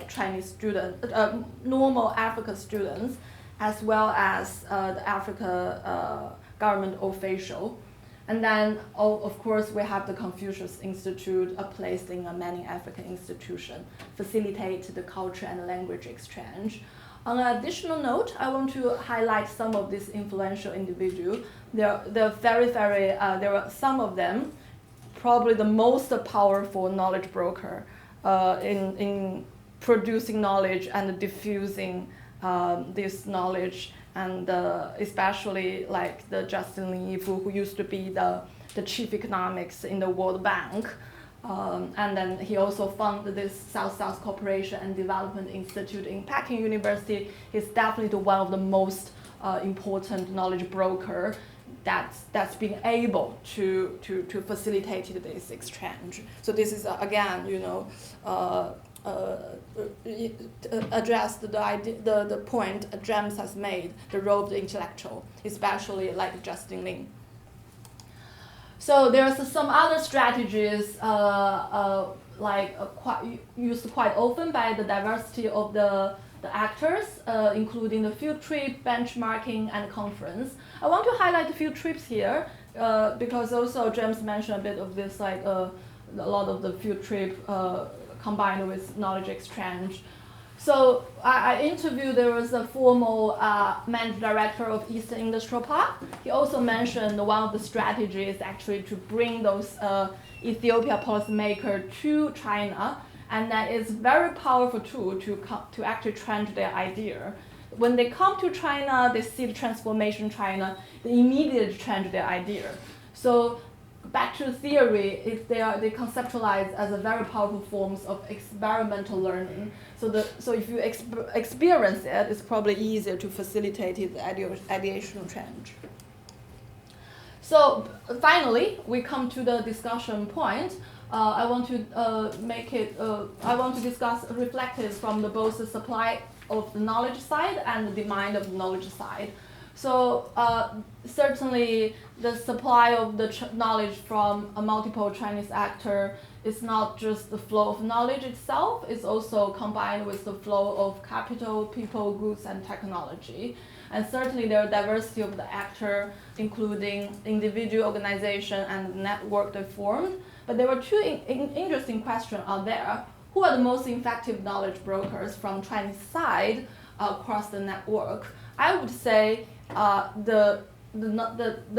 [SPEAKER 3] students as well as the Africa government official. And then, of course, we have the Confucius Institute, a place in many African institutions, facilitate the culture and language exchange. On an additional note, I want to highlight some of these influential individuals. There are some of them, probably the most powerful knowledge broker in producing knowledge and diffusing this knowledge, and especially like the Justin Lin Yifu, who used to be the chief economics in the World Bank. And then he also founded this South-South Cooperation and Development Institute in Peking University. He's definitely one of the most important knowledge broker that's been able to facilitate this exchange. So this is again, address the point James has made, the role of the intellectual, especially like Justin Lin. So there's some other strategies used quite often by the diversity of the actors, including the field trip, benchmarking, and conference. I want to highlight a few trips here because also James mentioned a bit of this, like a lot of the field trip combined with knowledge exchange. So I interviewed, there was a former managing director of Eastern Industrial Park. He also mentioned one of the strategies actually to bring those Ethiopia policymakers to China, and that is very powerful tool to actually change their idea. When they come to China, they see the transformation in China, they immediately change their idea. So back to theory, they conceptualize as a very powerful forms of experimental learning. So if you experience it, it's probably easier to facilitate the ideational change. So finally, we come to the discussion point. I want to discuss reflected from both the supply of the knowledge side and the demand of the knowledge side. So certainly the supply of the knowledge from a multiple Chinese actor is not just the flow of knowledge itself, it's also combined with the flow of capital, people, goods, and technology. And certainly there are diversity of the actor, including individual, organization, and network they formed. But there were two interesting questions out there. Who are the most effective knowledge brokers from Chinese side across the network? I would say the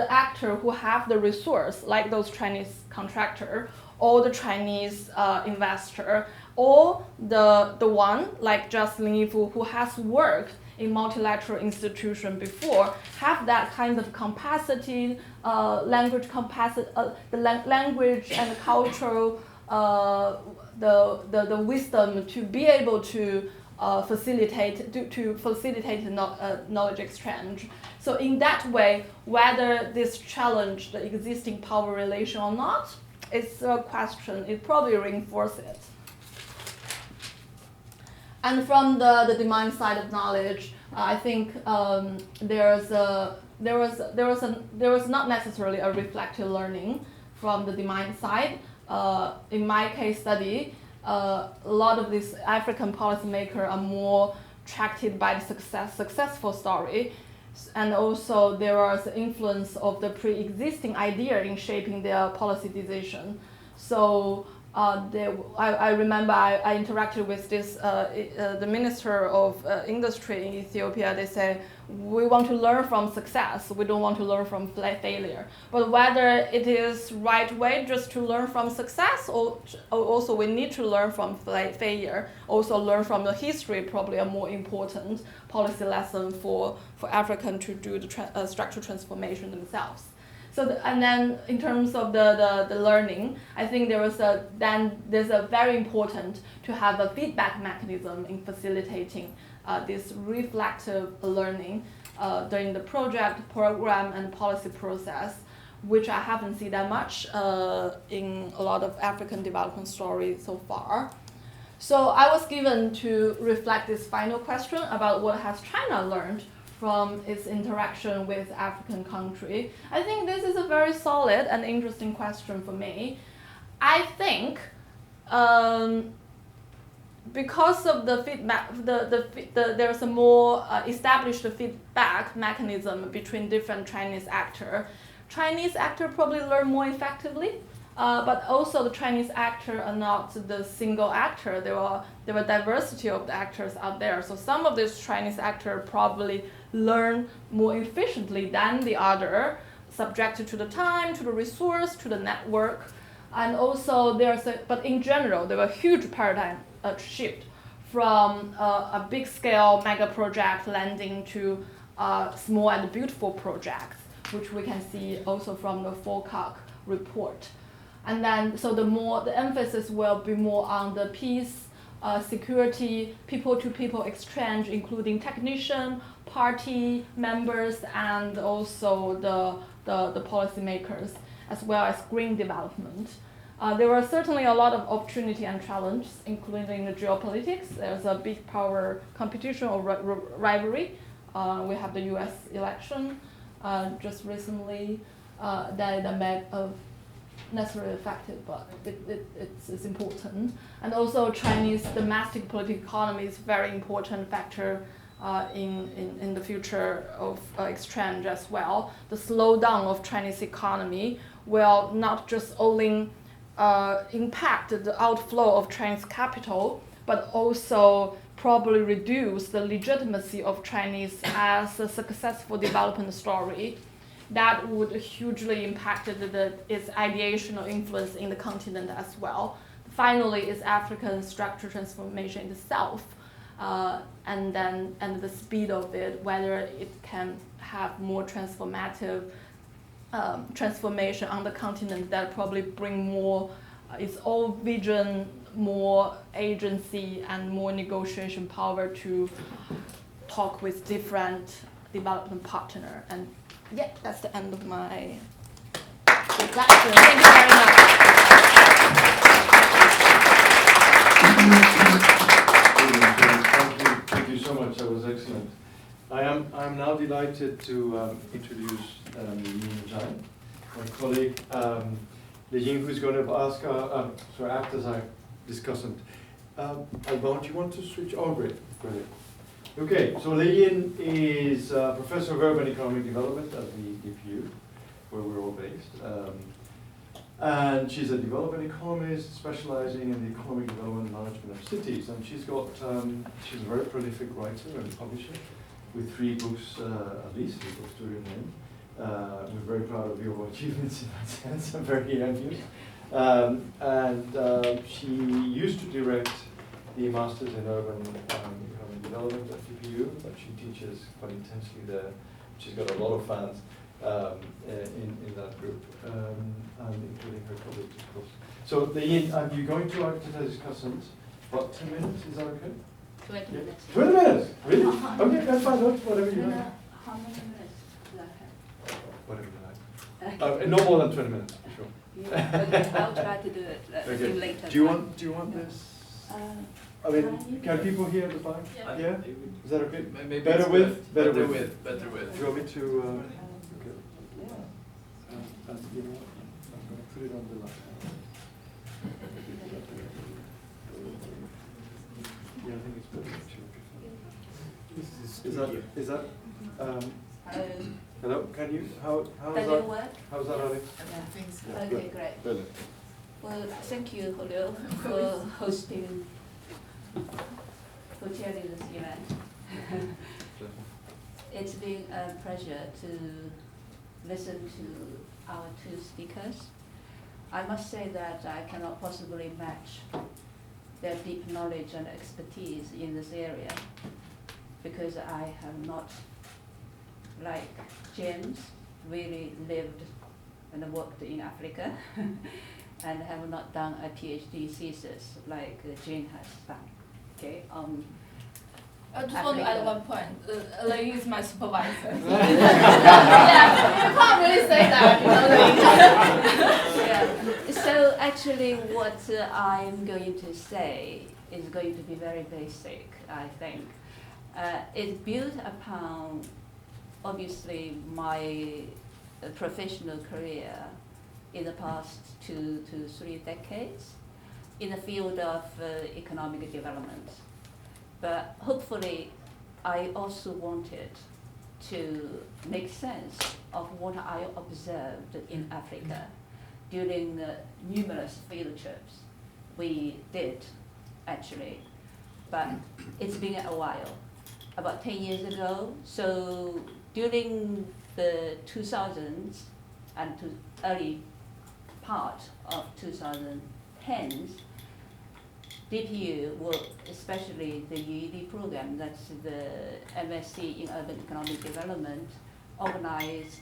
[SPEAKER 3] actor who have the resource, like those Chinese contractor, or the Chinese investor, or the one like Justin Lin Yifu who has worked in multilateral institution before, have that kind of capacity, language capacity, the language and cultural, the wisdom to be able to facilitate knowledge exchange. So in that way, whether this challenge the existing power relation or not, it's a question. It probably reinforces it. And from the demand side of knowledge, I think there was not necessarily a reflective learning from the demand side. In my case study, a lot of these African policymakers are more attracted by the successful story, and also there was the influence of the pre-existing idea in shaping their policy decision. So I remember I interacted with this the Minister of Industry in Ethiopia. They say, we want to learn from success, we don't want to learn from failure. But whether it is right way just to learn from success, or also we need to learn from failure, also learn from the history, probably a more important policy lesson for African to do the structural transformation themselves. And then in terms of the learning, I think there's a very important to have a feedback mechanism in facilitating this reflective learning during the project, program, and policy process, which I haven't seen that much in a lot of African development stories so far. So I was given to reflect this final question about what has China learned from its interaction with African country. I think this is a very solid and interesting question for me. I think because of the feedback, there's a more established feedback mechanism between different Chinese actors. Chinese actors probably learn more effectively, but also the Chinese actors are not the single actor. There were diversity of the actors out there. So some of these Chinese actors probably learn more efficiently than the other, subjected to the time, to the resource, to the network. And also but in general, there was a huge paradigm shift from a big scale mega project landing to small and beautiful projects, which we can see also from the FOCAC report. And then, so the emphasis will be more on the peace, security, people-to-people exchange, including technician, party members, and also the policymakers, as well as green development. There were certainly a lot of opportunity and challenges, including the geopolitics. There's a big power competition or rivalry. We have the US election just recently that may have necessarily affected, but it's important. And also Chinese domestic political economy is a very important factor in the future of exchange as well. The slowdown of Chinese economy will not just only impact the outflow of Chinese capital, but also probably reduce the legitimacy of Chinese as a successful development story. That would hugely impact its ideational influence in the continent as well. Finally, is African structural transformation itself, and the speed of it, whether it can have more transformative transformation on the continent that probably bring more its own vision, more agency, and more negotiation power to talk with different development partner. And yeah, that's the end of my reflection. Thank you very much.
[SPEAKER 1] Thank you so much. That was excellent. I'm now delighted to introduce Yin Zhang, my colleague, Li Ying, who's going to ask act as our discussant. Alban, do you want to switch? Oh, great. Brilliant. Okay, so Li Ying is Professor of Urban Economic Development at the EPU, where we're all based. And she's a development economist specializing in the economic development and management of cities. And she's a very prolific writer and publisher with 3 books, at least 3 books to her name. We're very proud of your achievements in that sense. I'm very envious. She used to direct the Masters in Urban Economic Development at TPU, but she teaches quite intensely there. She's got a lot of fans in that group, and including her colleagues, of course. So, you're going to act as a discussant. About 10 minutes, is that okay?
[SPEAKER 4] 20 minutes.
[SPEAKER 1] 20 minutes? Really? Okay, that's fine. Whatever you like.
[SPEAKER 4] How many minutes do I have?
[SPEAKER 1] Whatever you like. No more than 20 minutes, for sure.
[SPEAKER 4] Yeah, okay, I'll try to do it
[SPEAKER 1] Okay.
[SPEAKER 4] later.
[SPEAKER 1] Do you want this? I mean, can people hear the back? Yeah. Is that okay?
[SPEAKER 5] Maybe
[SPEAKER 1] Better with.
[SPEAKER 5] Better with.
[SPEAKER 1] Do you want me to? Okay. You know what? I'm going to put it on the line. Yeah, I think it's better. Is that? Hello. Can you? How's
[SPEAKER 4] Does
[SPEAKER 1] that?
[SPEAKER 4] it work?
[SPEAKER 1] How's that, Alex?
[SPEAKER 4] Yeah. Okay, great.
[SPEAKER 1] Brilliant.
[SPEAKER 4] Well, thank you, Julio, for hosting, for chairing this event. It's been a pleasure to listen to our 2 speakers. I must say that I cannot possibly match their deep knowledge and expertise in this area, because I have not, like James, really lived and worked in Africa and have not done a PhD thesis like Jane has done. Okay.
[SPEAKER 3] I just want to add
[SPEAKER 4] Africa.
[SPEAKER 3] one point. Lei is my supervisor. Yeah, you can't really say that, you know.
[SPEAKER 4] Yeah. So actually, what I'm going to say is going to be very basic, I think. It's built upon, obviously, my professional career in the past 2 to 3 decades in the field of economic development. But hopefully, I also wanted to make sense of what I observed in Africa during the numerous field trips we did, actually. But it's been a while, about 10 years ago. So during the 2000s and to early part of 2010s, DPU, well, especially the UED program, that's the MSc in Urban Economic Development, organized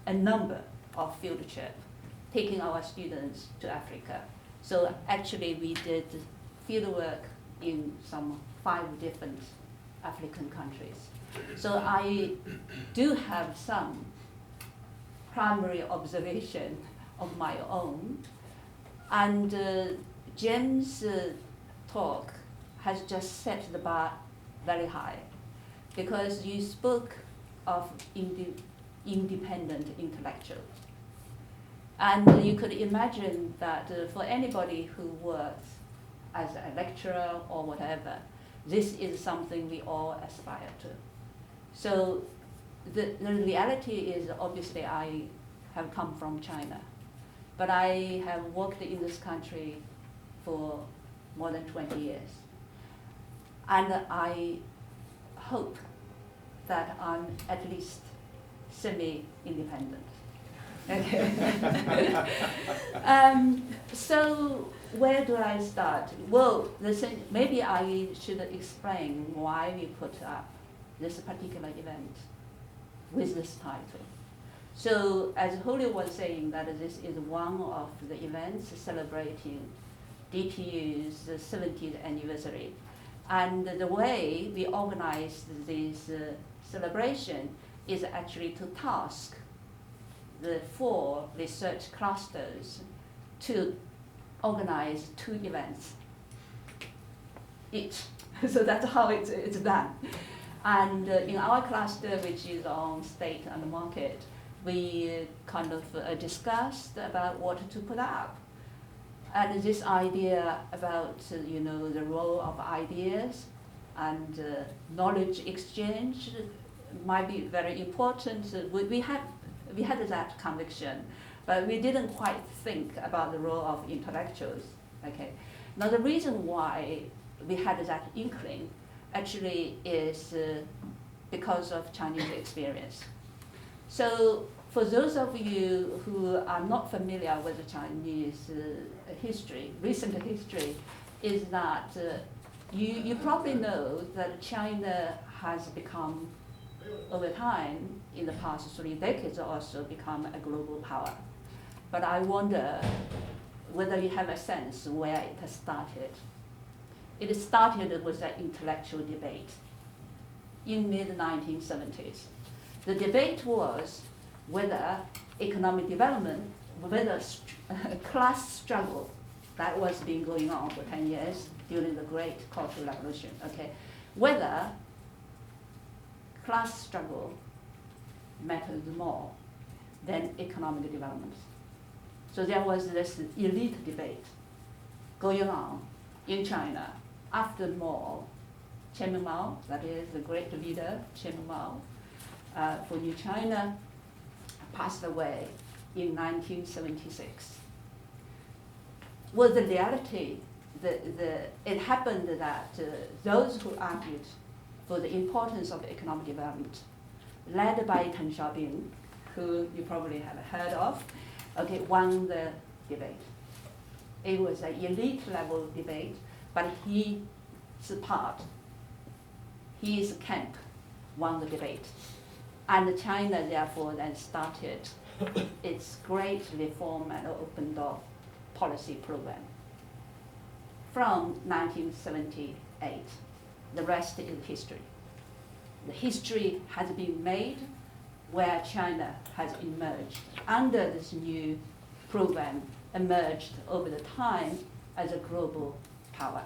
[SPEAKER 4] a number of field trips, taking our students to Africa. So actually we did field work in some 5 different African countries. So I do have some primary observation of my own. And James' talk has just set the bar very high, because you spoke of independent intellectuals. And you could imagine that for anybody who works as a lecturer or whatever, this is something we all aspire to. So the reality is, obviously I have come from China, but I have worked in this country for more than 20 years. And I hope that I'm at least semi-independent. Okay. So where do I start? Well, maybe I should explain why we put up this particular event with this title. So as Julio was saying, that this is one of the events celebrating DPU's 70th anniversary. And the way we organized this celebration is actually to task the 4 research clusters to organize 2 events each. So that's how it's done. And in our cluster, which is on state and market, we kind of discussed about what to put up. And this idea about the role of ideas and knowledge exchange might be very important. We had that conviction, but we didn't quite think about the role of intellectuals. Okay. Now the reason why we had that inkling actually is because of Chinese experience. So for those of you who are not familiar with the Chinese history, recent history, is that you probably know that China has become, over time, in the past 3 decades or so, become a global power. But I wonder whether you have a sense where it has started. It started with an intellectual debate in mid-1970s. The debate was whether economic development, whether class struggle that was being going on for 10 years during the Great Cultural Revolution, okay, whether class struggle mattered more than economic development. So there was this elite debate going on in China after Mao, Chairman Mao, that is the great leader, Chairman Mao, for New China, passed away in 1976. Well, the reality, it happened that those who argued for the importance of economic development, led by Deng Xiaoping, who you probably have heard of, okay, won the debate. It was an elite level debate, but his camp won the debate. And China therefore then started its great reform and open door policy program from 1978. The rest is history. The history has been made where China has emerged under this new program, emerged over the time as a global power.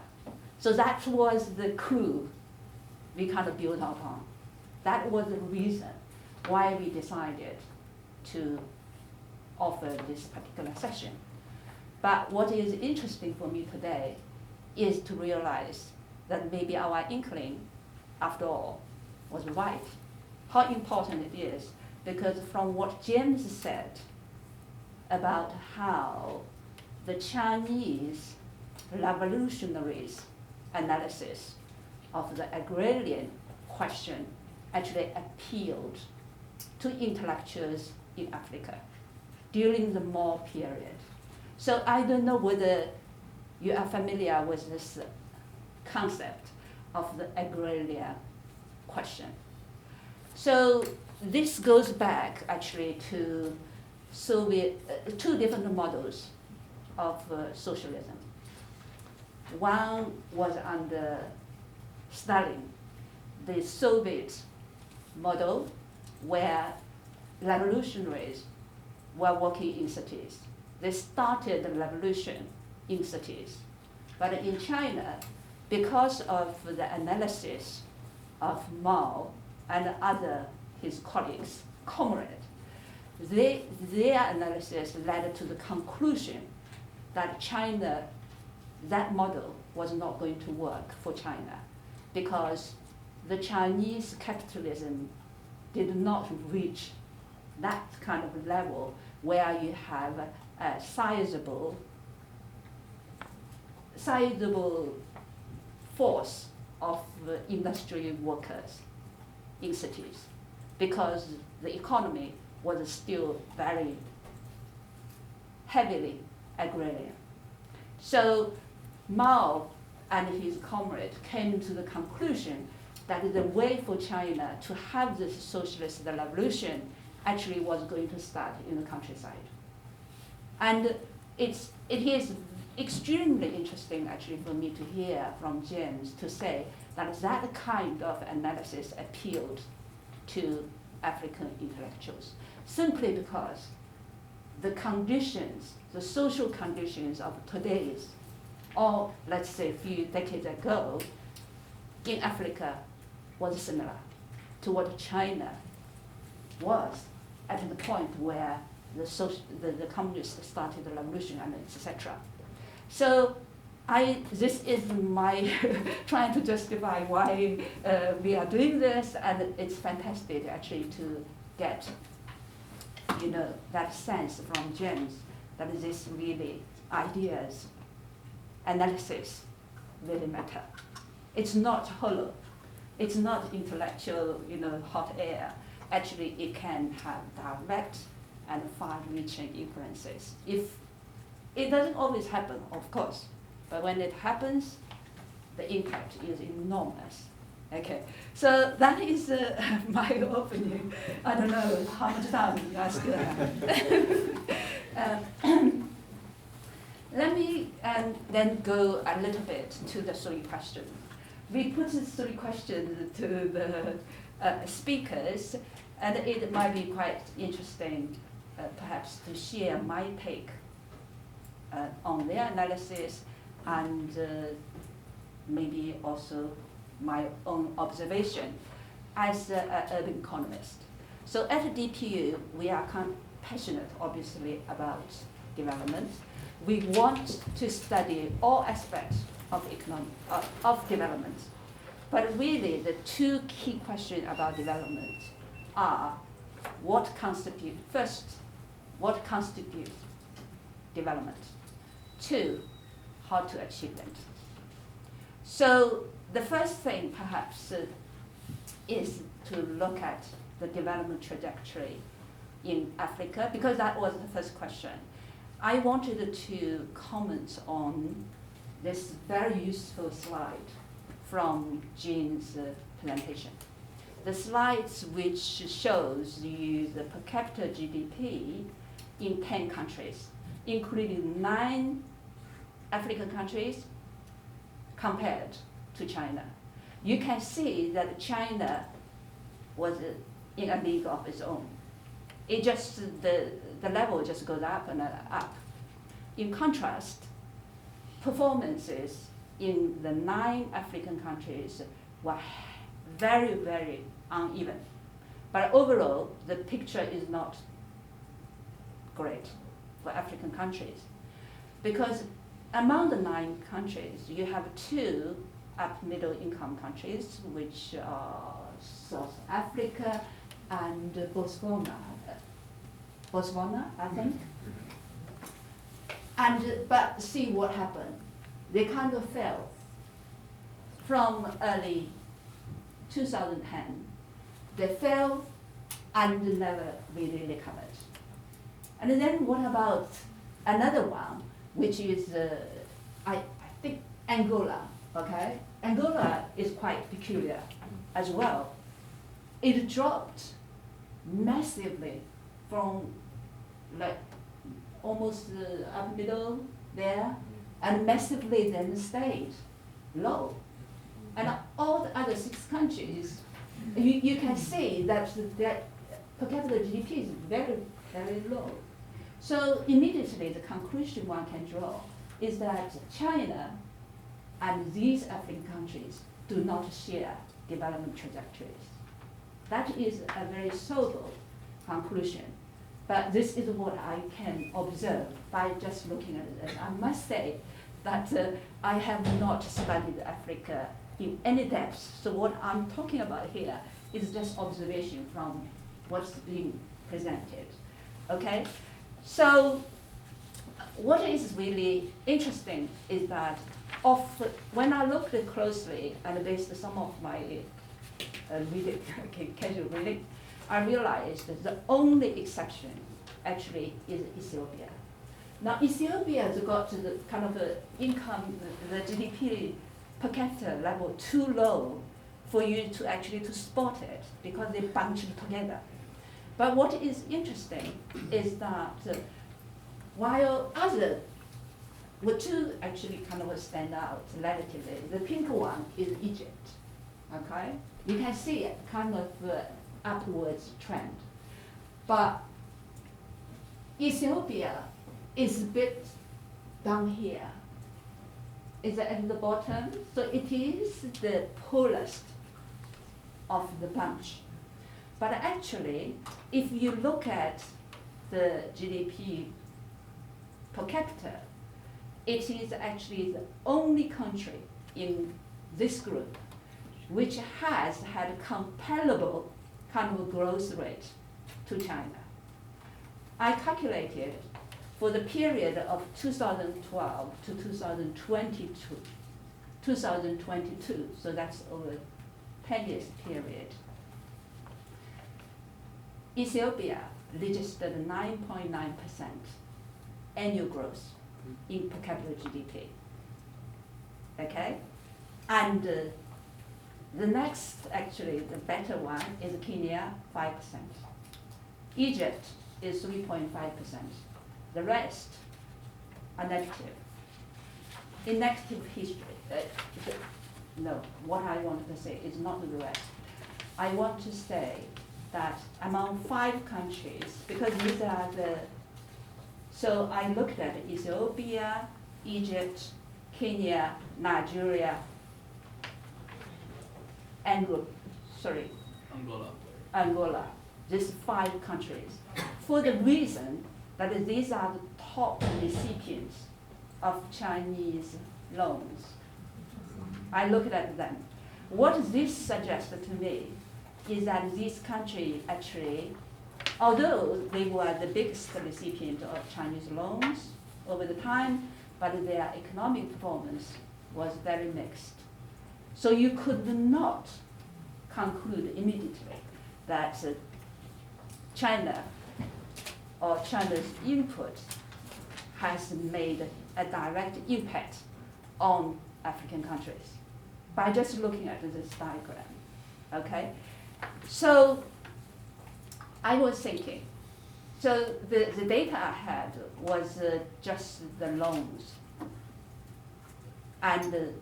[SPEAKER 4] So that was the clue we kind of built upon. That was the reason why we decided to offer this particular session. But what is interesting for me today is to realize that maybe our inkling, after all, was right. How important it is, because from what James said about how the Chinese revolutionaries' analysis of the agrarian question actually appealed to intellectuals in Africa during the Mao period. So I don't know whether you are familiar with this concept of the agrarian question. So this goes back actually to Soviet, two different models of socialism. One was under Stalin, the Soviet model, where revolutionaries were working in cities. They started the revolution in cities. But in China, because of the analysis of Mao and other his colleagues, comrades, their analysis led to the conclusion that China, that model was not going to work for China, because the Chinese capitalism did not reach that kind of level where you have a sizable force of industrial workers in cities, because the economy was still very heavily agrarian. So Mao and his comrades came to the conclusion that the way for China to have this socialist revolution actually was going to start in the countryside. And it is extremely interesting actually for me to hear from James to say that that kind of analysis appealed to African intellectuals, simply because the conditions, the social conditions of today's, or let's say a few decades ago, in Africa was similar to what China was at the point where the communists started the revolution and etc. So this is my trying to justify why we are doing this, and it's fantastic actually to get, that sense from James that this really ideas, analysis really matter. It's not hollow. It's not intellectual, hot air. Actually, it can have direct and far-reaching influences. If it doesn't always happen, of course, but when it happens, the impact is enormous. Okay, so that is my opinion. I don't know how much time you guys still have. Let me then go a little bit to the three questions. We put the three questions to the speakers, and it might be quite interesting, perhaps, to share my take on their analysis, and maybe also my own observation as an urban economist. So at DPU, we are passionate, obviously, about development. We want to study all aspects of development. But really, the two key questions about development are what constitutes development? Two, how to achieve it. So the first thing, perhaps, is to look at the development trajectory in Africa, because that was the first question. I wanted to comment on this very useful slide from Jean's presentation. the slides which shows you the per capita GDP in 10 countries, including 9 African countries compared to China. You can see that China was in a league of its own. It just, the level just goes up and up. In contrast, performances in the 9 African countries were very, very uneven. But overall, the picture is not great for African countries. Because among the 9 countries, you have 2 middle income countries, which are South Africa and Botswana. Botswana, I think. But see what happened. They kind of fell from early 2010. They fell and never really recovered. And then what about another one, which is, I think, Angola, okay? Angola is quite peculiar as well. It dropped massively from like almost up middle there, and massively then stayed low. And all the other 6 countries, you can see that per capita GDP is very, very low. So immediately the conclusion one can draw is that China and these African countries do not share development trajectories. That is a very sober conclusion. But this is what I can observe by just looking at it. And I must say that I have not studied Africa in any depth. So what I'm talking about here is just observation from what's being presented. Okay? So what is really interesting is that when I looked closely and based on some of my reading, casual reading, I realized that the only exception actually is Ethiopia. Now Ethiopia has got the kind of income, the GDP per capita level too low for you to actually to spot it because they bunch it together. But what is interesting is that while other were 2 actually kind of stand out relatively, the pink one is Egypt, okay? You can see it kind of upwards trend. But Ethiopia is a bit down here. Is at the bottom, so it is the poorest of the bunch. But actually, if you look at the GDP per capita, it is actually the only country in this group which has had a comparable kind of growth rate to China. I calculated for the period of 2012 to 2022, so that's over 10 years period. Ethiopia registered 9.9% annual growth in per capita GDP. Okay? And the next, actually, the better one is Kenya, 5%. Egypt is 3.5%. The rest are negative. In negative history, no, what I wanted to say is not the rest. I want to say that among 5 countries, because these are so I looked at Ethiopia, Egypt, Kenya, Nigeria, Angola, these 5 countries, for the reason that these are the top recipients of Chinese loans. I looked at them. What this suggests to me is that this country actually, although they were the biggest recipient of Chinese loans over the time, but their economic performance was very mixed. So you could not conclude immediately that China or China's input has made a direct impact on African countries by just looking at this diagram, okay? So I was thinking, so the data I had was just the loans. And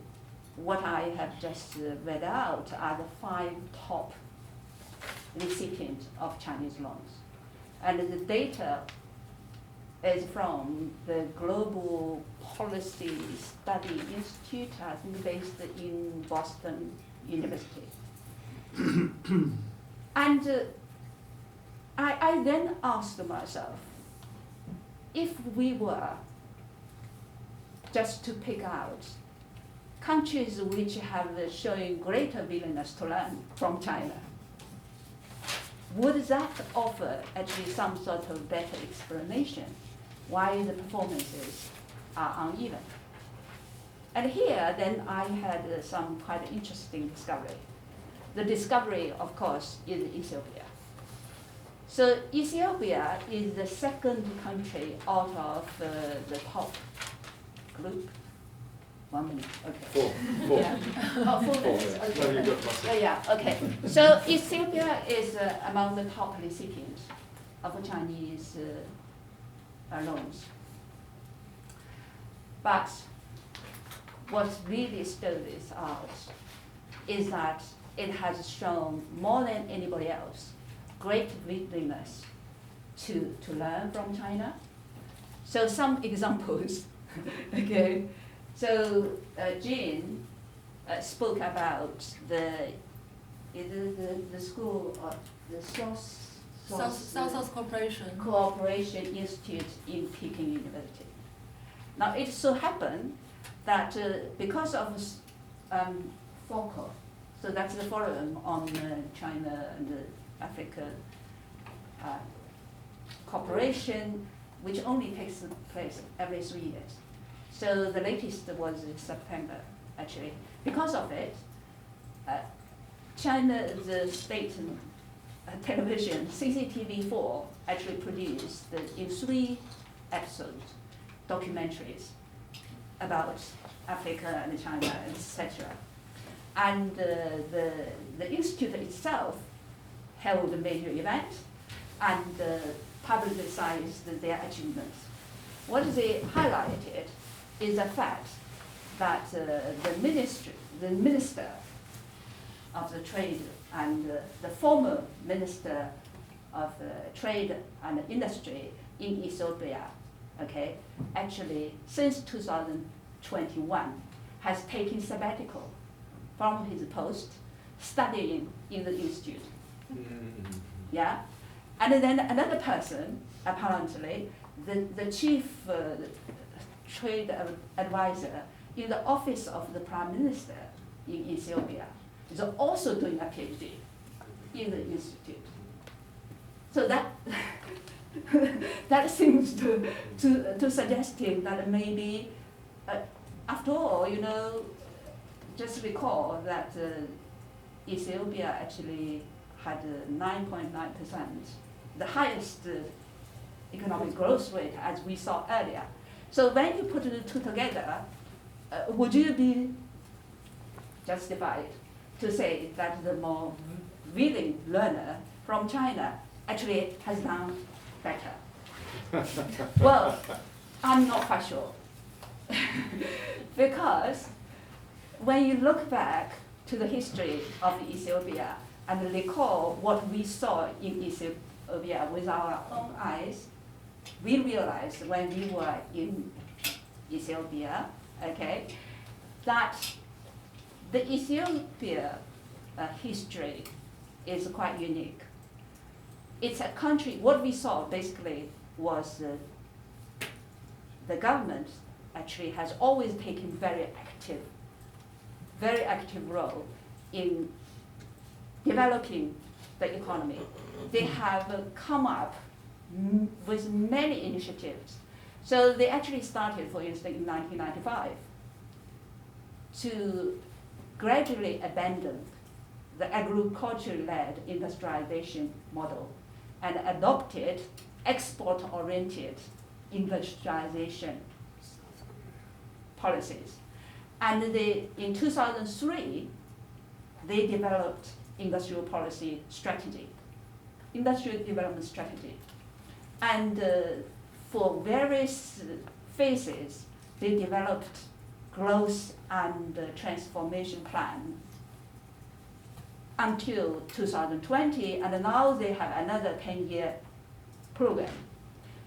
[SPEAKER 4] what I have just read out are the 5 top recipients of Chinese loans. And the data is from the Global Policy Study Institute, I think based in Boston University. And I then asked myself, if we were just to pick out countries which have shown greater willingness to learn from China, would that offer actually some sort of better explanation why the performances are uneven? And here, then I had some quite interesting discovery. The discovery, of course, is Ethiopia. So Ethiopia is the second country out of the top group. 1 minute, okay.
[SPEAKER 5] Four.
[SPEAKER 4] Yeah. Oh, 4 minutes,
[SPEAKER 5] No,
[SPEAKER 4] okay.
[SPEAKER 5] you've got lots of-
[SPEAKER 4] Yeah, okay. So Ethiopia is among the top recipients of Chinese loans. But what really stood this out is that it has shown more than anybody else great willingness to learn from China. So some examples, okay. So Jean spoke about the school of the
[SPEAKER 3] South
[SPEAKER 4] Cooperation Institute in Peking University. Now it so happened that because of FOCO, so that's the Forum on China and Africa Cooperation, which only takes place every 3 years. So the latest was in September, actually. Because of it, China, the state television, CCTV4, actually produced in 3 episodes, documentaries about Africa and China, etc. And the institute itself held a major event and publicized their achievements. What they highlighted is the fact that the minister of the trade and the former minister of trade and industry in Ethiopia, okay, actually since 2021 has taken sabbatical from his post, studying in the institute. Yeah, and then another person, apparently, the chief trade advisor in the office of the prime minister in Ethiopia is also doing a PhD in the institute. So that that seems to suggesting that maybe, after all, you know, just recall that Ethiopia actually had 9.9%, the highest economic growth rate as we saw earlier. So when you put the two together, would you be justified to say that the more willing learner from China actually has done better? Well, I'm not quite sure. Because when you look back to the history of Ethiopia and recall what we saw in Ethiopia with our own eyes, we realized when we were in Ethiopia, okay, that the Ethiopia history is quite unique. It's a country, what we saw basically was the government actually has always taken very active role in developing the economy. They have come up with many initiatives. So they actually started, for instance, in 1995 to gradually abandon the agriculture-led industrialization model and adopted export-oriented industrialization policies. And in 2003, they developed industrial policy strategy, industrial development strategy. And for various phases, they developed growth and transformation plan until 2020, and now they have another 10-year program,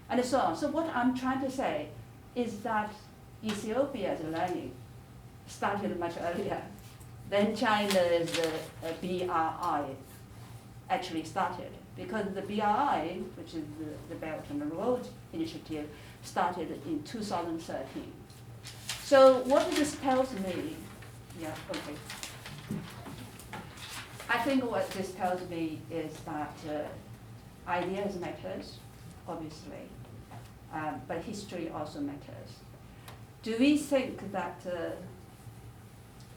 [SPEAKER 4] and so on. So what I'm trying to say is that Ethiopia's learning started much earlier than China's BRI actually started, because the BRI, which is the Belt and Road Initiative, started in 2013. So what this tells me, I think what this tells me is that ideas matters, obviously, but history also matters. Do we think that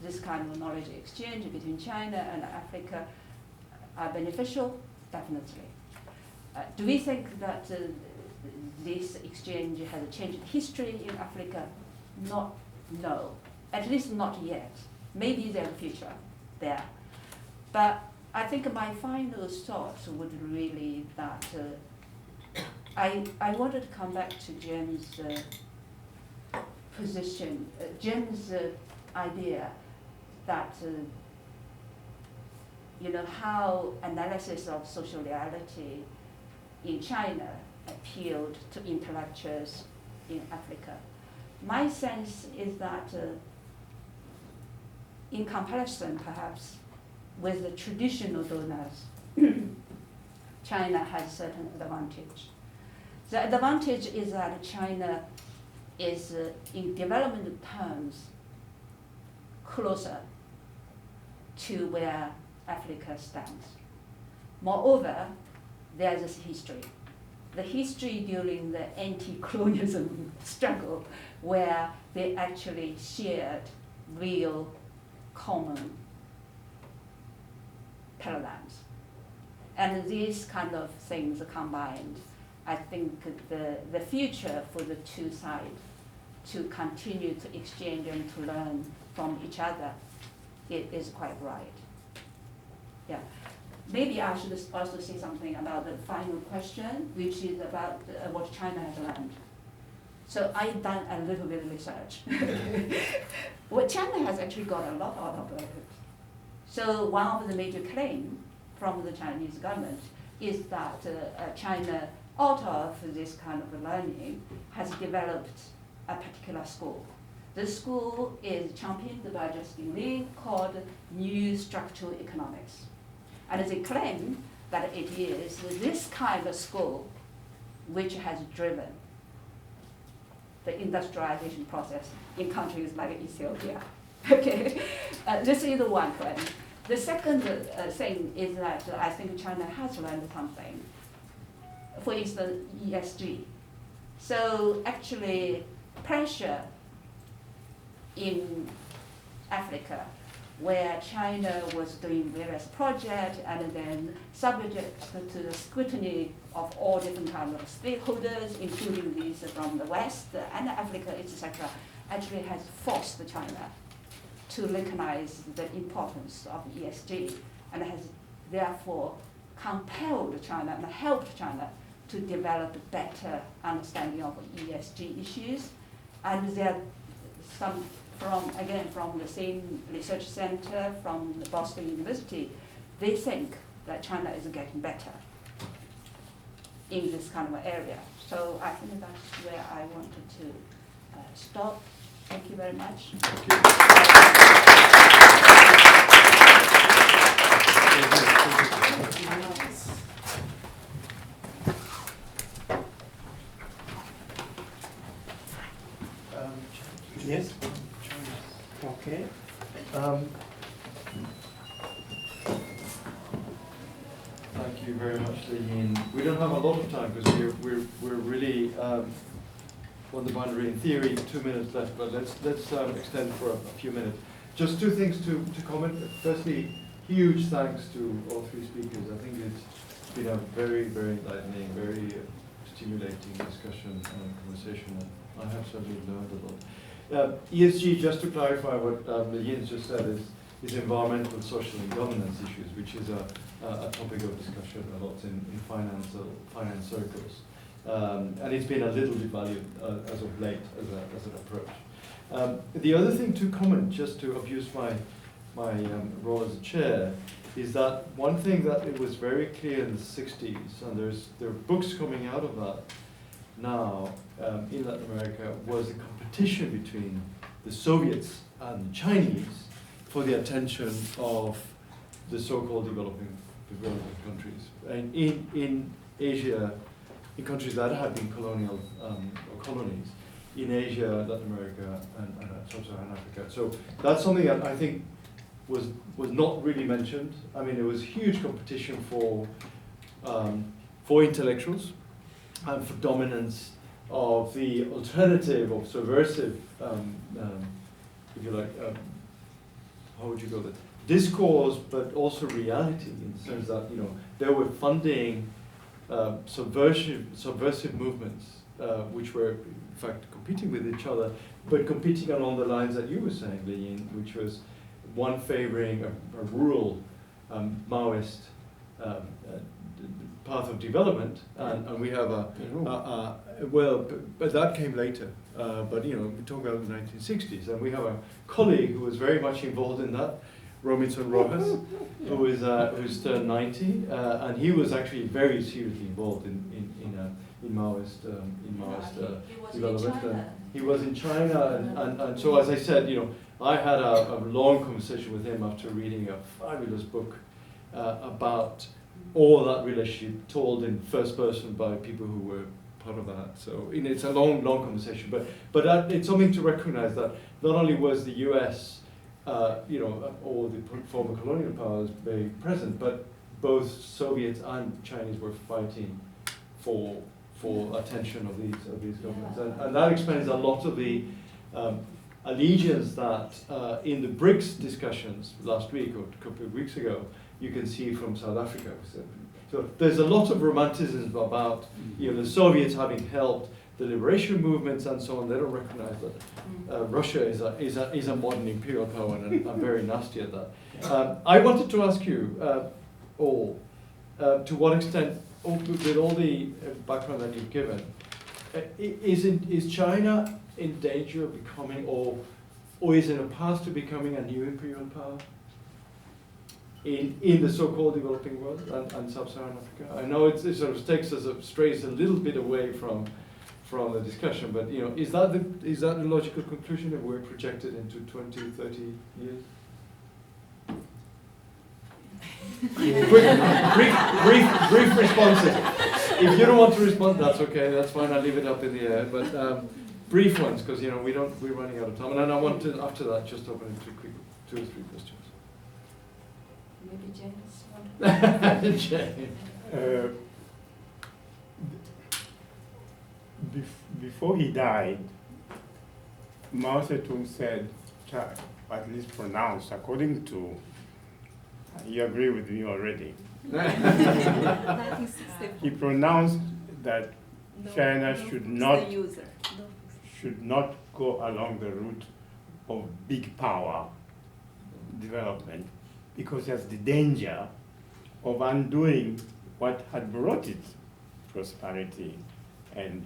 [SPEAKER 4] this kind of knowledge exchange between China and Africa are beneficial? Definitely. Do we think that this exchange has changed history in Africa? No, at least not yet. Maybe there's a future there. But I think my final thoughts would really that I wanted to come back to Jim's position, Jim's idea that how analysis of social reality in China appealed to intellectuals in Africa. My sense is that in comparison, perhaps, with the traditional donors, China has certain advantage. The advantage is that China is, in development terms, closer to where Africa stands. Moreover, there's this history. The history during the anti-colonialism struggle, where they actually shared real common paradigms. And these kind of things combined, I think the future for the two sides to continue to exchange and to learn from each other, it is quite right. Yeah. Maybe I should also say something about the final question, which is about what China has learned. So I've done a little bit of research. Well, China has actually got a lot out of it. So one of the major claims from the Chinese government is that China, out of this kind of learning, has developed a particular school. The school is championed by Justin Lee, called New Structural Economics. And they claim that it is this kind of school which has driven the industrialization process in countries like Ethiopia. Okay, this is the one claim. The second thing is that I think China has learned something. For instance, ESG. So actually, pressure in Africa, where China was doing various projects and then subject to the scrutiny of all different kinds of stakeholders, including these from the West and Africa, etc., actually has forced China to recognize the importance of ESG and has therefore compelled China and helped China to develop better understanding of ESG issues. And there are some from the same research center from the Boston University, they think that China is getting better in this kind of area. So I think that's where I wanted to stop. Thank you very much.
[SPEAKER 2] Yes? Okay.
[SPEAKER 1] Thank you very much, Yin. We don't have a lot of time because we're really on the boundary. In theory, 2 minutes left, but let's extend for a few minutes. Just two things to comment. Firstly, huge thanks to all three speakers. I think it's been a very, very enlightening, very stimulating discussion and conversation. I have certainly learned a lot. ESG, just to clarify what Yin's just said, is environmental, social, and governance issues, which is a topic of discussion a lot in finance circles. And it's been a little devalued as of late as an approach. The other thing to comment, just to abuse my role as a chair, is that one thing that it was very clear in the 60s, and there are books coming out of that now in Latin America, was the competition between the Soviets and the Chinese for the attention of the so-called developing countries. And in Asia, in countries that had been colonial or colonies, in Asia, Latin America, and Sub-Saharan Africa. So that's something that I think was not really mentioned. I mean, it was huge competition for intellectuals and for dominance of the alternative or subversive, if you like, how would you call it? Discourse, but also reality, in the sense that they were funding subversive movements, which were in fact competing with each other, but competing along the lines that you were saying, Li Ying, which was one favoring a rural Maoist path of development, and we have but that came later. But we're talking about the 1960s, and we have a colleague who was very much involved in that, Romilson Rojas, who's turned 90, and he was actually very seriously involved in Maoist development. He was in China, and so as I said, I had a long conversation with him after reading a fabulous book about all that relationship told in first person by people who were part of that. So it's a long conversation, but it's something to recognize that not only was the U.S. Or the former colonial powers very present, but both Soviets and Chinese were fighting for attention of these governments, and that explains a lot of the allegiance that in the BRICS discussions last week or a couple of weeks ago, you can see from South Africa. So there's a lot of romanticism about the Soviets having helped the liberation movements and so on. They don't recognize that Russia is a modern imperial power, and I'm very nasty at that. I wanted to ask you all, to what extent, with all the background that you've given, is China in danger of becoming, or is in a path to becoming a new imperial power in the so-called developing world and Sub-Saharan Africa? I know it sort of strays a little bit away from the discussion, but is that the logical conclusion if we're projected into 20, 30 years? brief responses. If you don't want to respond, that's okay. That's fine. I'll leave it up in the air. But brief ones, because we're running out of time, and then I want to after that just open it to quick 2 or 3 questions.
[SPEAKER 4] Maybe James.
[SPEAKER 2] James. Before he died, Mao Zedong said, at least pronounced, according to, you agree with me already. He pronounced that China should not go along the route of big power development, because there's the danger of undoing what had brought it prosperity and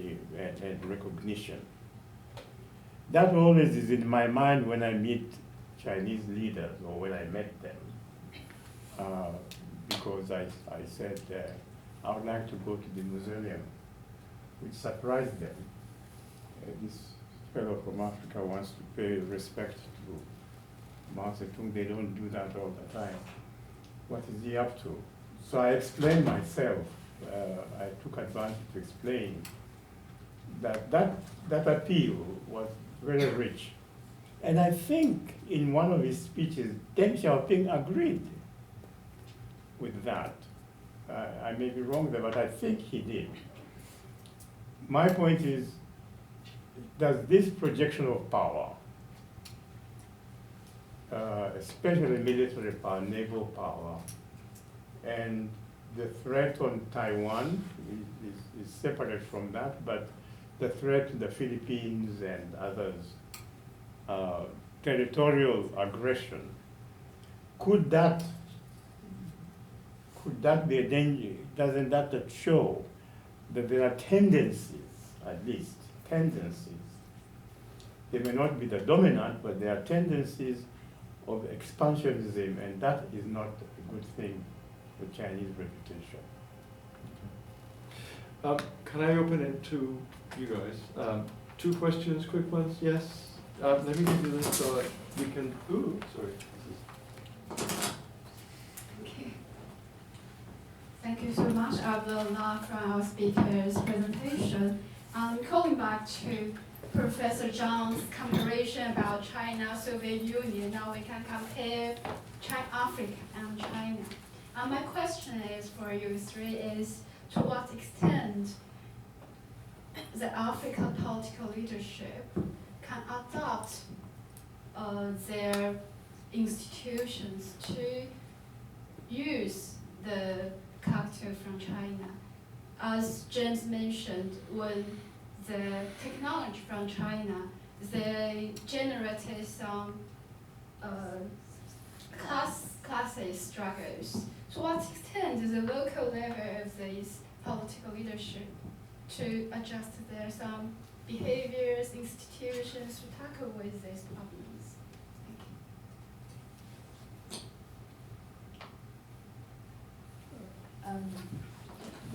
[SPEAKER 2] recognition. That always is in my mind when I meet Chinese leaders or when I met them, because I said I would like to go to the mausoleum, which surprised them. This fellow from Africa wants to pay respect to Mao Zedong. They don't do that all the time. What is he up to? So I explained myself. I took advantage to explain that appeal was very rich. And I think in one of his speeches, Deng Xiaoping agreed with that. I may be wrong there, but I think he did. My point is, does this projection of power, especially military power, naval power, and the threat on Taiwan is separate from that, but the threat to the Philippines and others, territorial aggression, could that be a danger? Doesn't that show that there are tendencies, at least tendencies? They may not be the dominant, but there are tendencies of expansionism, and that is not a good thing for Chinese reputation.
[SPEAKER 1] Can I open it to you guys? 2 questions, quick ones. Yes. Let me give you this so we can. Ooh, sorry.
[SPEAKER 5] Okay. Thank you so much. I will learn from our speaker's presentation. Calling back to Professor Zhang's comparison about China, Soviet Union, now we can compare Africa and China. My question is for you three is, to what extent the African political leadership can adopt their institutions to use the character from China. As James mentioned, when the technology from China, they generated some classes struggles. To what extent is the local level of this political leadership to adjust their some behaviors, institutions to tackle with these problems? Thank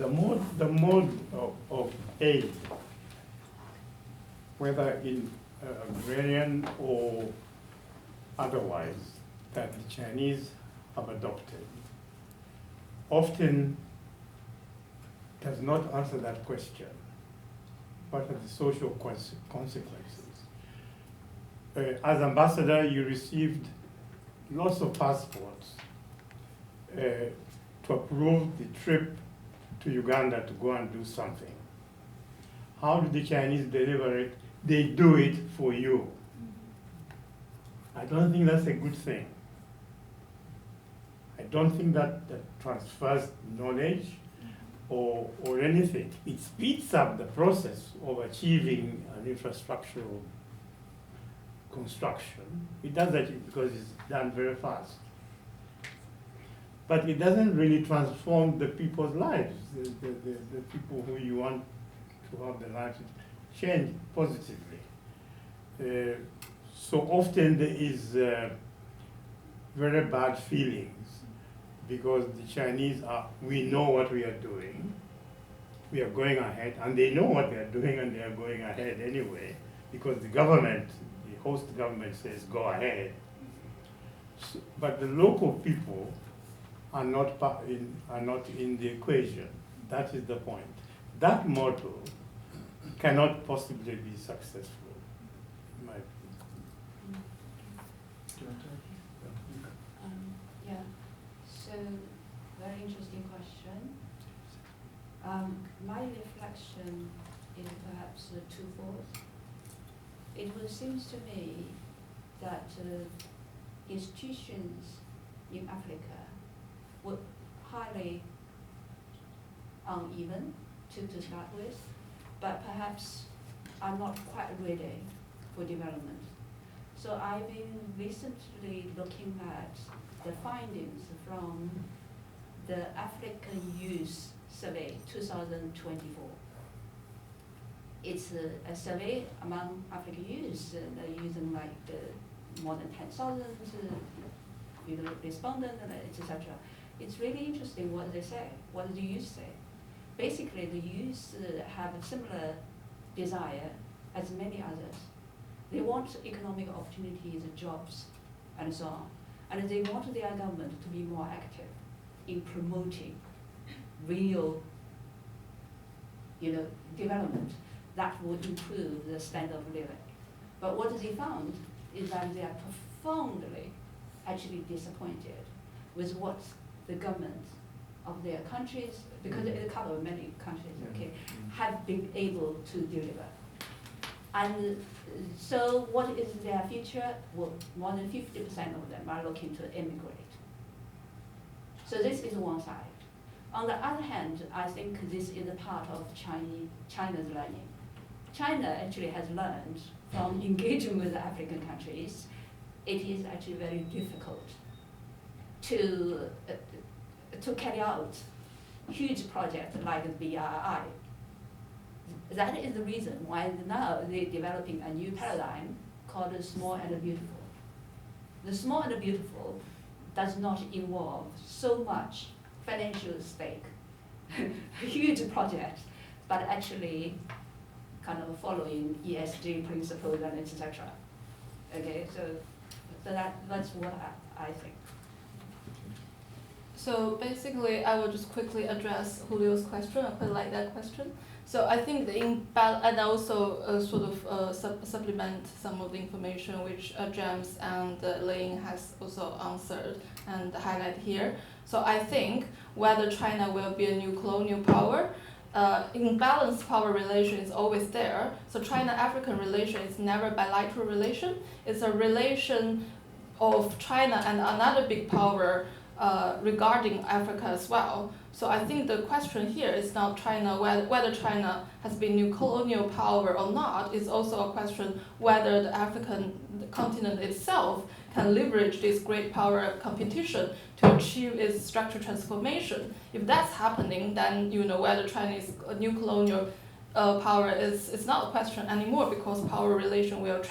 [SPEAKER 5] you.
[SPEAKER 2] The mode of aid, whether in agrarian or otherwise, that the Chinese have adopted, often does not answer that question. What are the social consequences? As ambassador, you received lots of passports to approve the trip to Uganda to go and do something. How do the Chinese deliver it? They do it for you. I don't think that's a good thing. I don't think that transfers knowledge or anything. It speeds up the process of achieving an infrastructural construction. It does that because it's done very fast. But it doesn't really transform the people's lives, the people who you want to have their lives change positively. So often there is very bad feelings because the Chinese we know what we are doing, we are going ahead, and they know what they are doing and they are going ahead anyway because the government, the host government says go ahead. So, but the local people are not in the equation. That is the point. That model cannot possibly be successful, in my opinion.
[SPEAKER 4] Yeah, so very interesting question. My reflection is perhaps twofold. It seems to me that institutions in Africa were highly uneven to start with, but perhaps are not quite ready for development. So I've been recently looking at the findings from the African Youth Survey 2024. It's a survey among African youth, using like more than 10,000 respondents, etc. It's really interesting what they say, what the youth say. Basically, the youth have a similar desire as many others. They want economic opportunities, jobs, and so on. And they want their government to be more active in promoting real, development that would improve the standard of living. But what they found is that they are profoundly actually disappointed with what the government of their countries, because it covers many countries, okay, have been able to deliver. And so what is their future? Well, more than 50% of them are looking to immigrate. So this is one side. On the other hand, I think this is a part of China's learning. China actually has learned from engaging with the African countries. It is actually very difficult to carry out huge projects like the BRI. That is the reason why now they're developing a new paradigm called the small and beautiful. The small and beautiful does not involve so much financial stake, huge projects, but actually kind of following ESG principles and etc. Okay, so that's what I think.
[SPEAKER 3] So basically, I will just quickly address Julio's question. I quite like that question. So I think and also sort of supplement some of the information which James and Ling has also answered and highlight here. So I think whether China will be a new colonial power, imbalanced power relation is always there. So China-African relation is never a bilateral relation. It's a relation of China and another big power regarding Africa as well. So I think the question here is not China, whether China has been new colonial power or not. It's also a question whether the African continent itself can leverage this great power competition to achieve its structural transformation. If that's happening, then whether China is a new colonial power is not a question anymore, because power relation will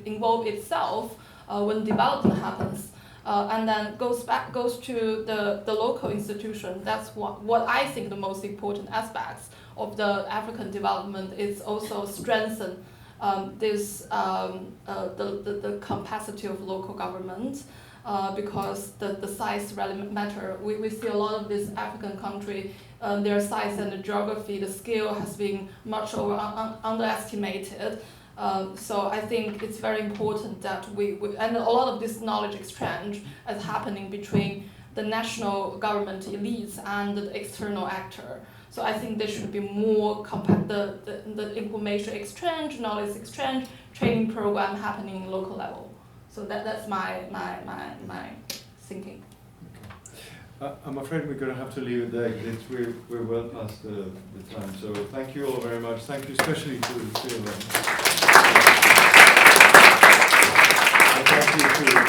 [SPEAKER 3] involve itself when development happens. And then goes to the local institution. That's what I think the most important aspects of the African development is also strengthen the capacity of local government, because the size really matter. We see a lot of these African countries, their size and the geography, the scale has been much underestimated. So I think it's very important that we and a lot of this knowledge exchange is happening between the national government elites and the external actor. So I think there should be more the information exchange, knowledge exchange, training program happening in local level. So that's my thinking.
[SPEAKER 1] I'm afraid we're going to have to leave it there. We're well past the time. So thank you all very much. Thank you especially to the three of them. And thank you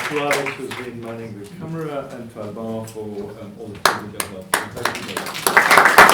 [SPEAKER 1] to Alex, who's been manning the camera, and to Alban for all the technical help. Thank you very much.